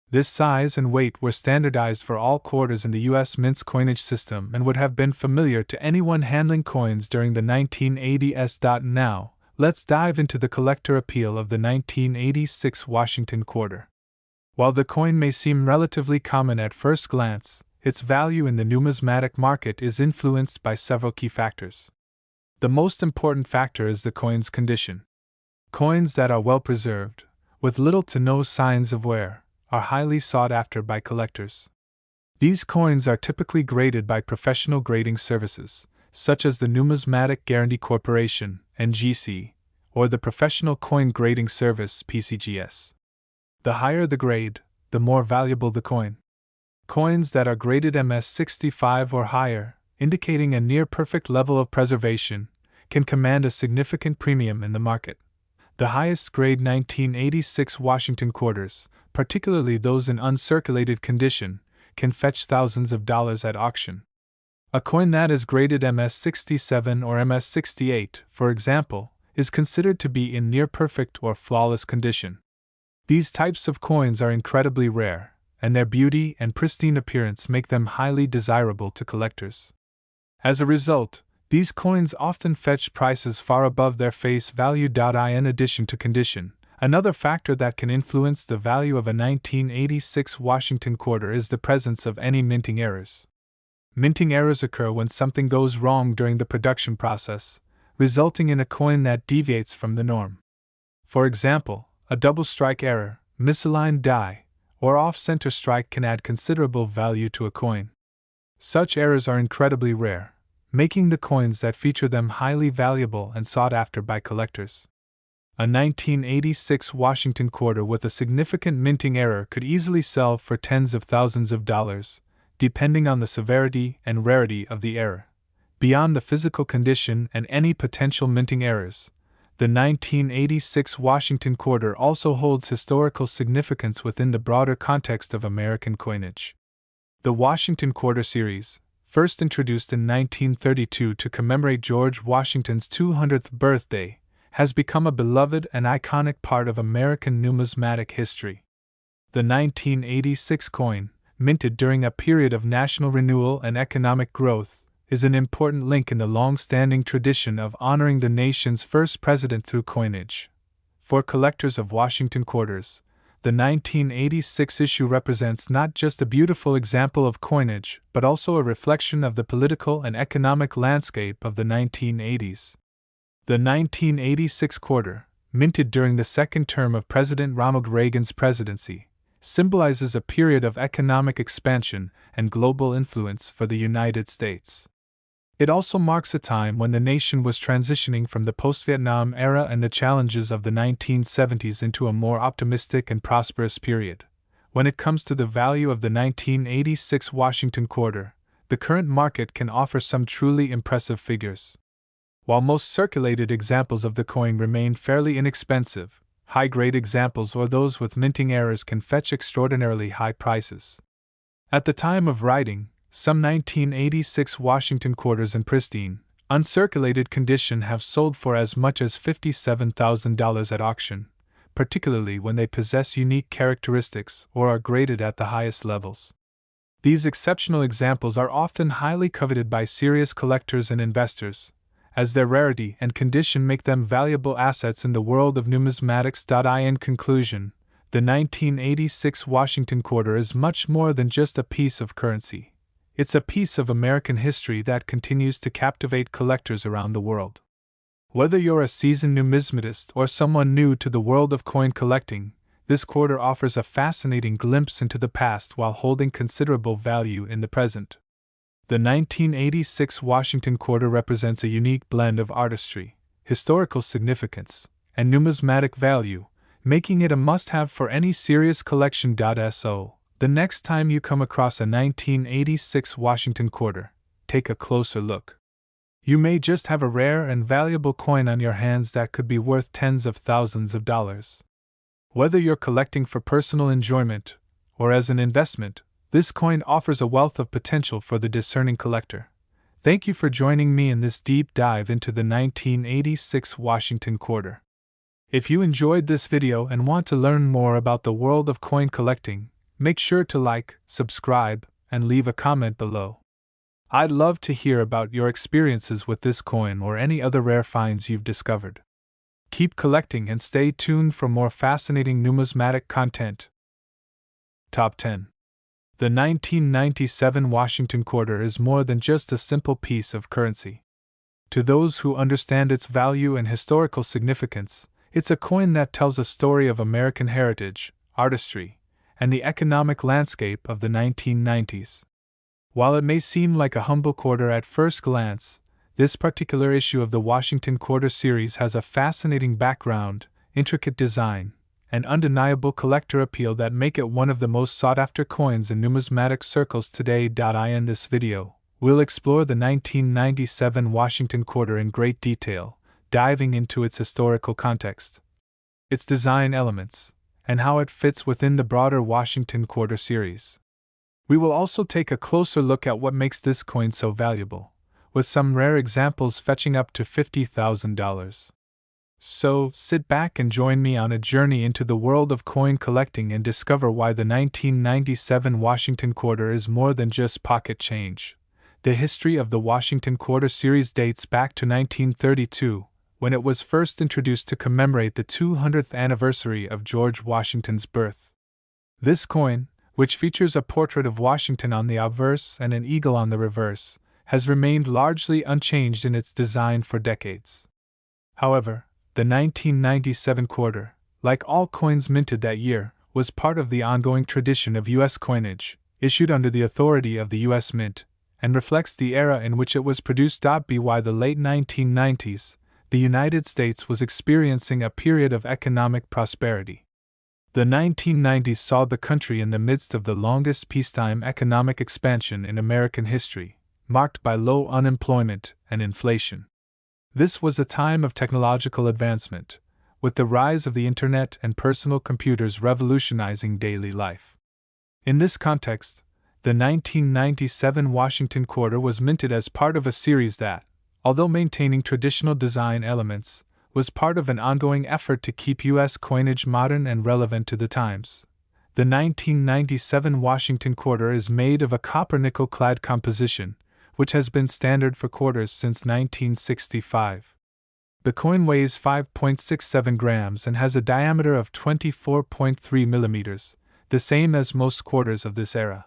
This size and weight were standardized for all quarters in the U.S. Mint's coinage system and would have been familiar to anyone handling coins during the 1980s. Now, let's dive into the collector appeal of the 1986 Washington quarter. While the coin may seem relatively common at first glance, its value in the numismatic market is influenced by several key factors. The most important factor is the coin's condition. Coins that are well preserved, with little to no signs of wear, are highly sought after by collectors. These coins are typically graded by professional grading services, such as the Numismatic Guarantee Corporation, NGC, or the Professional Coin Grading Service, PCGS. The higher the grade, the more valuable the coin. Coins that are graded MS65 or higher, indicating a near-perfect level of preservation, can command a significant premium in the market. The highest grade 1986 Washington quarters, particularly those in uncirculated condition, can fetch thousands of dollars at auction. A coin that is graded MS67 or MS68, for example, is considered to be in near-perfect or flawless condition. These types of coins are incredibly rare, and their beauty and pristine appearance make them highly desirable to collectors. As a result, these coins often fetch prices far above their face value. In addition to condition, Another factor that can influence the value of a 1986 Washington quarter is the presence of any minting errors. Minting errors occur when something goes wrong during the production process, resulting in a coin that deviates from the norm. For example, a double strike error, misaligned die, or off-center strike can add considerable value to a coin. Such errors are incredibly rare, making the coins that feature them highly valuable and sought after by collectors. A 1986 Washington quarter with a significant minting error could easily sell for tens of thousands of dollars, depending on the severity and rarity of the error. Beyond the physical condition and any potential minting errors, the 1986 Washington quarter also holds historical significance within the broader context of American coinage. The Washington quarter series, first introduced in 1932 to commemorate George Washington's 200th birthday, has become a beloved and iconic part of American numismatic history. The 1986 coin, minted during a period of national renewal and economic growth, is an important link in the long-standing tradition of honoring the nation's first president through coinage. For collectors of Washington quarters, the 1986 issue represents not just a beautiful example of coinage, but also a reflection of the political and economic landscape of the 1980s. The 1986 quarter, minted during the second term of President Ronald Reagan's presidency, symbolizes a period of economic expansion and global influence for the United States. It also marks a time when the nation was transitioning from the post-Vietnam era and the challenges of the 1970s into a more optimistic and prosperous period. When it comes to the value of the 1986 Washington quarter, the current market can offer some truly impressive figures. While most circulated examples of the coin remain fairly inexpensive, high-grade examples or those with minting errors can fetch extraordinarily high prices. At the time of writing, some 1986 Washington quarters in pristine, uncirculated condition have sold for as much as $57,000 at auction, particularly when they possess unique characteristics or are graded at the highest levels. These exceptional examples are often highly coveted by serious collectors and investors, as their rarity and condition make them valuable assets in the world of numismatics. In conclusion, the 1986 Washington quarter is much more than just a piece of currency. It's a piece of American history that continues to captivate collectors around the world. Whether you're a seasoned numismatist or someone new to the world of coin collecting, this quarter offers a fascinating glimpse into the past while holding considerable value in the present. The 1986 Washington quarter represents a unique blend of artistry, historical significance, and numismatic value, making it a must-have for any serious collection. So, the next time you come across a 1986 Washington quarter, take a closer look. You may just have a rare and valuable coin on your hands that could be worth tens of thousands of dollars. Whether you're collecting for personal enjoyment or as an investment, this coin offers a wealth of potential for the discerning collector. Thank you for joining me in this deep dive into the 1986 Washington quarter. If you enjoyed this video and want to learn more about the world of coin collecting, make sure to like, subscribe, and leave a comment below. I'd love to hear about your experiences with this coin or any other rare finds you've discovered. Keep collecting and stay tuned for more fascinating numismatic content. Top 10. The 1997 Washington quarter is more than just a simple piece of currency. To those who understand its value and historical significance, it's a coin that tells a story of American heritage, artistry, and the economic landscape of the 1990s. While it may seem like a humble quarter at first glance, this particular issue of the Washington quarter series has a fascinating background, intricate design, and undeniable collector appeal that make it one of the most sought-after coins in numismatic circles today. In this video, we'll explore the 1997 Washington quarter in great detail, diving into its historical context, its design elements, and how it fits within the broader Washington quarter series. We will also take a closer look at what makes this coin so valuable, with some rare examples fetching up to $50,000. So, sit back and join me on a journey into the world of coin collecting and discover why the 1997 Washington quarter is more than just pocket change. The history of the Washington quarter series dates back to 1932, when it was first introduced to commemorate the 200th anniversary of George Washington's birth. This coin, which features a portrait of Washington on the obverse and an eagle on the reverse, has remained largely unchanged in its design for decades. However, the 1997 quarter, like all coins minted that year, was part of the ongoing tradition of U.S. coinage, issued under the authority of the U.S. Mint, and reflects the era in which it was produced. By the late 1990s, the United States was experiencing a period of economic prosperity. The 1990s saw the country in the midst of the longest peacetime economic expansion in American history, marked by low unemployment and inflation. This was a time of technological advancement, with the rise of the Internet and personal computers revolutionizing daily life. In this context, the 1997 Washington quarter was minted as part of a series that, although maintaining traditional design elements, was part of an ongoing effort to keep U.S. coinage modern and relevant to the times. The 1997 Washington quarter is made of a copper-nickel-clad composition, which has been standard for quarters since 1965. The coin weighs 5.67 grams and has a diameter of 24.3 millimeters, the same as most quarters of this era.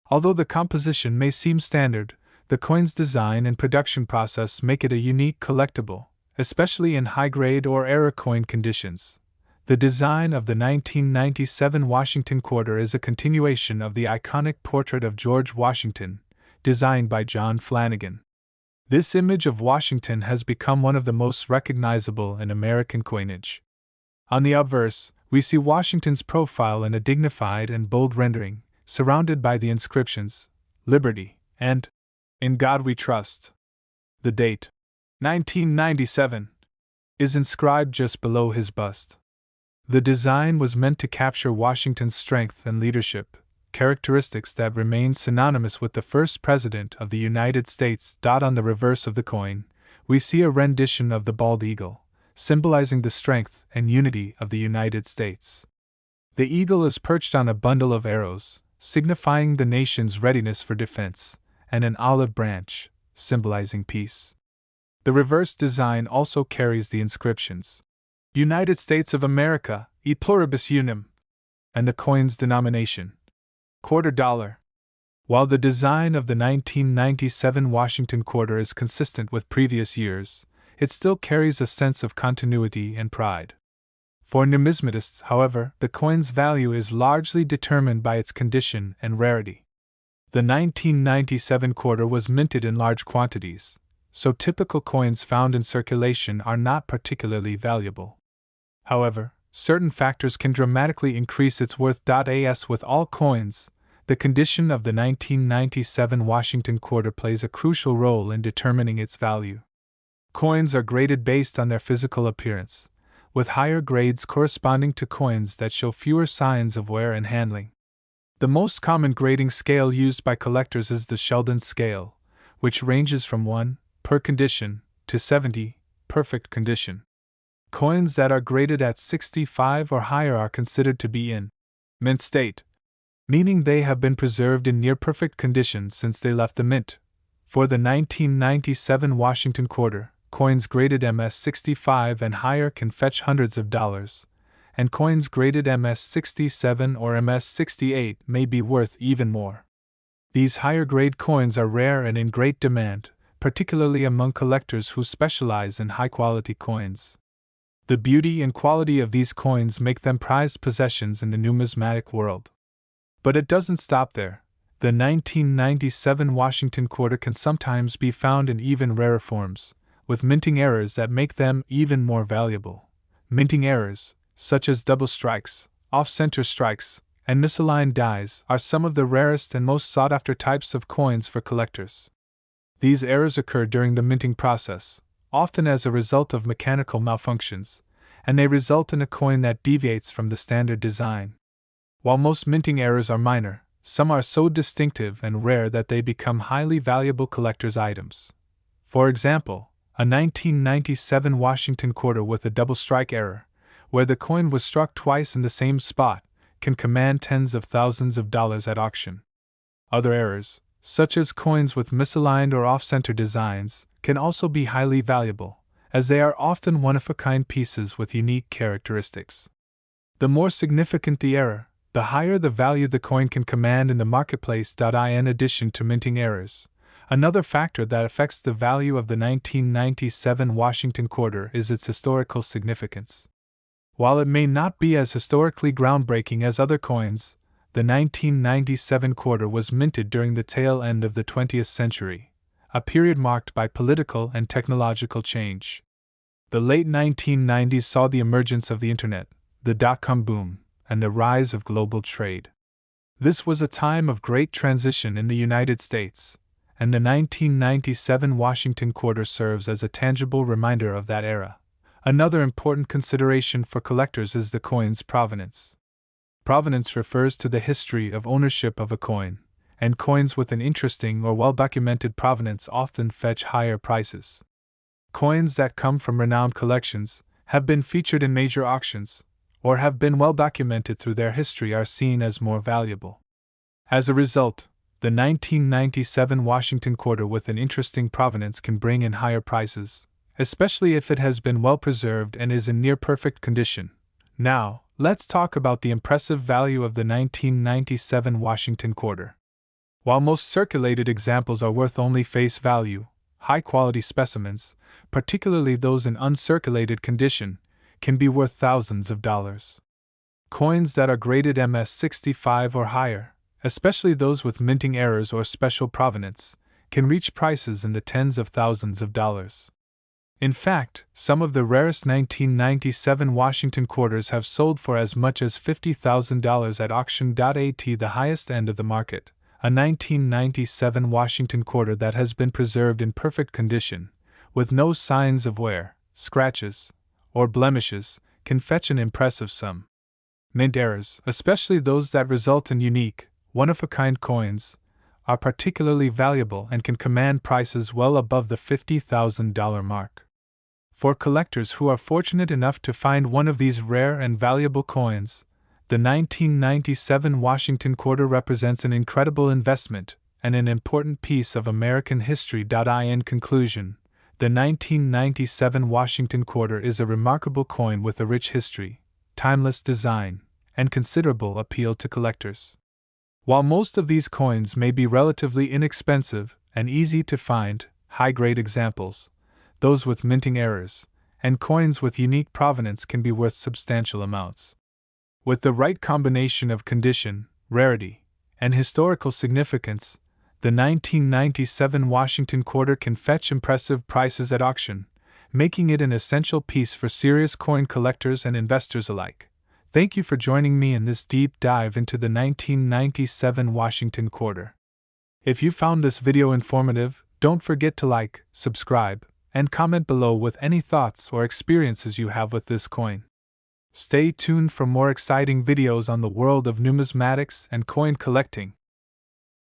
Although the composition may seem standard, the coin's design and production process make it a unique collectible, especially in high-grade or era coin conditions. The design of the 1997 Washington quarter is a continuation of the iconic portrait of George Washington, designed by John Flanagan. This image of Washington has become one of the most recognizable in American coinage. On the obverse, we see Washington's profile in a dignified and bold rendering, surrounded by the inscriptions, "Liberty," and "In God We Trust." The date, 1997, is inscribed just below his bust. The design was meant to capture Washington's strength and leadership, characteristics that remain synonymous with the first president of the United States. On the reverse of the coin, we see a rendition of the bald eagle, symbolizing the strength and unity of the United States. The eagle is perched on a bundle of arrows, signifying the nation's readiness for defense, and an olive branch, symbolizing peace. The reverse design also carries the inscriptions, "United States of America, e pluribus unum," and the coin's denomination, quarter dollar. While the design of the 1997 Washington quarter is consistent with previous years, it still carries a sense of continuity and pride. For numismatists, however, the coin's value is largely determined by its condition and rarity. The 1997 quarter was minted in large quantities, so typical coins found in circulation are not particularly valuable. However, certain factors can dramatically increase its worth. As with all coins, the condition of the 1997 Washington quarter plays a crucial role in determining its value. Coins are graded based on their physical appearance, with higher grades corresponding to coins that show fewer signs of wear and handling. The most common grading scale used by collectors is the Sheldon scale, which ranges from 1, poor condition, to 70, perfect condition. Coins that are graded at 65 or higher are considered to be in mint state, meaning they have been preserved in near-perfect condition since they left the mint. For the 1997 Washington quarter, coins graded MS-65 and higher can fetch hundreds of dollars, and coins graded MS-67 or MS-68 may be worth even more. These higher-grade coins are rare and in great demand, particularly among collectors who specialize in high-quality coins. The beauty and quality of these coins make them prized possessions in the numismatic world. But it doesn't stop there. The 1997 Washington quarter can sometimes be found in even rarer forms, with minting errors that make them even more valuable. Minting errors, such as double strikes, off-center strikes, and misaligned dies, are some of the rarest and most sought-after types of coins for collectors. These errors occur during the minting process, often as a result of mechanical malfunctions, and they result in a coin that deviates from the standard design. While most minting errors are minor, some are so distinctive and rare that they become highly valuable collector's items. For example, a 1997 Washington quarter with a double strike error, where the coin was struck twice in the same spot, can command tens of thousands of dollars at auction. Other errors, such as coins with misaligned or off-center designs, can also be highly valuable, as they are often one-of-a-kind pieces with unique characteristics. The more significant the error, the higher the value the coin can command in the marketplace. In addition to minting errors, another factor that affects the value of the 1997 Washington quarter is its historical significance. While it may not be as historically groundbreaking as other coins, the 1997 quarter was minted during the tail end of the 20th century, a period marked by political and technological change. The late 1990s saw the emergence of the Internet, the dot-com boom, and the rise of global trade. This was a time of great transition in the United States, and the 1997 Washington quarter serves as a tangible reminder of that era. Another important consideration for collectors is the coin's provenance. Provenance refers to the history of ownership of a coin, and coins with an interesting or well-documented provenance often fetch higher prices. Coins that come from renowned collections, have been featured in major auctions, or have been well documented through their history are seen as more valuable. As a result, the 1997 Washington quarter with an interesting provenance can bring in higher prices, especially if it has been well preserved and is in near perfect condition. Now, let's talk about the impressive value of the 1997 Washington quarter. While most circulated examples are worth only face value, high-quality specimens, particularly those in uncirculated condition, can be worth thousands of dollars. Coins that are graded MS-65 or higher, especially those with minting errors or special provenance, can reach prices in the tens of thousands of dollars. In fact, some of the rarest 1997 Washington quarters have sold for as much as $50,000 at auction.at, the highest end of the market. A 1997 Washington quarter that has been preserved in perfect condition, with no signs of wear, scratches, or blemishes, can fetch an impressive sum. Mint errors, especially those that result in unique, one-of-a-kind coins, are particularly valuable and can command prices well above the $50,000 mark. For collectors who are fortunate enough to find one of these rare and valuable coins, the 1997 Washington quarter represents an incredible investment and an important piece of American history. In conclusion, the 1997 Washington quarter is a remarkable coin with a rich history, timeless design, and considerable appeal to collectors. While most of these coins may be relatively inexpensive and easy to find, high-grade examples, those with minting errors, and coins with unique provenance can be worth substantial amounts. With the right combination of condition, rarity, and historical significance, the 1997 Washington quarter can fetch impressive prices at auction, making it an essential piece for serious coin collectors and investors alike. Thank you for joining me in this deep dive into the 1997 Washington quarter. If you found this video informative, don't forget to like, subscribe, and comment below with any thoughts or experiences you have with this coin. Stay tuned for more exciting videos on the world of numismatics and coin collecting.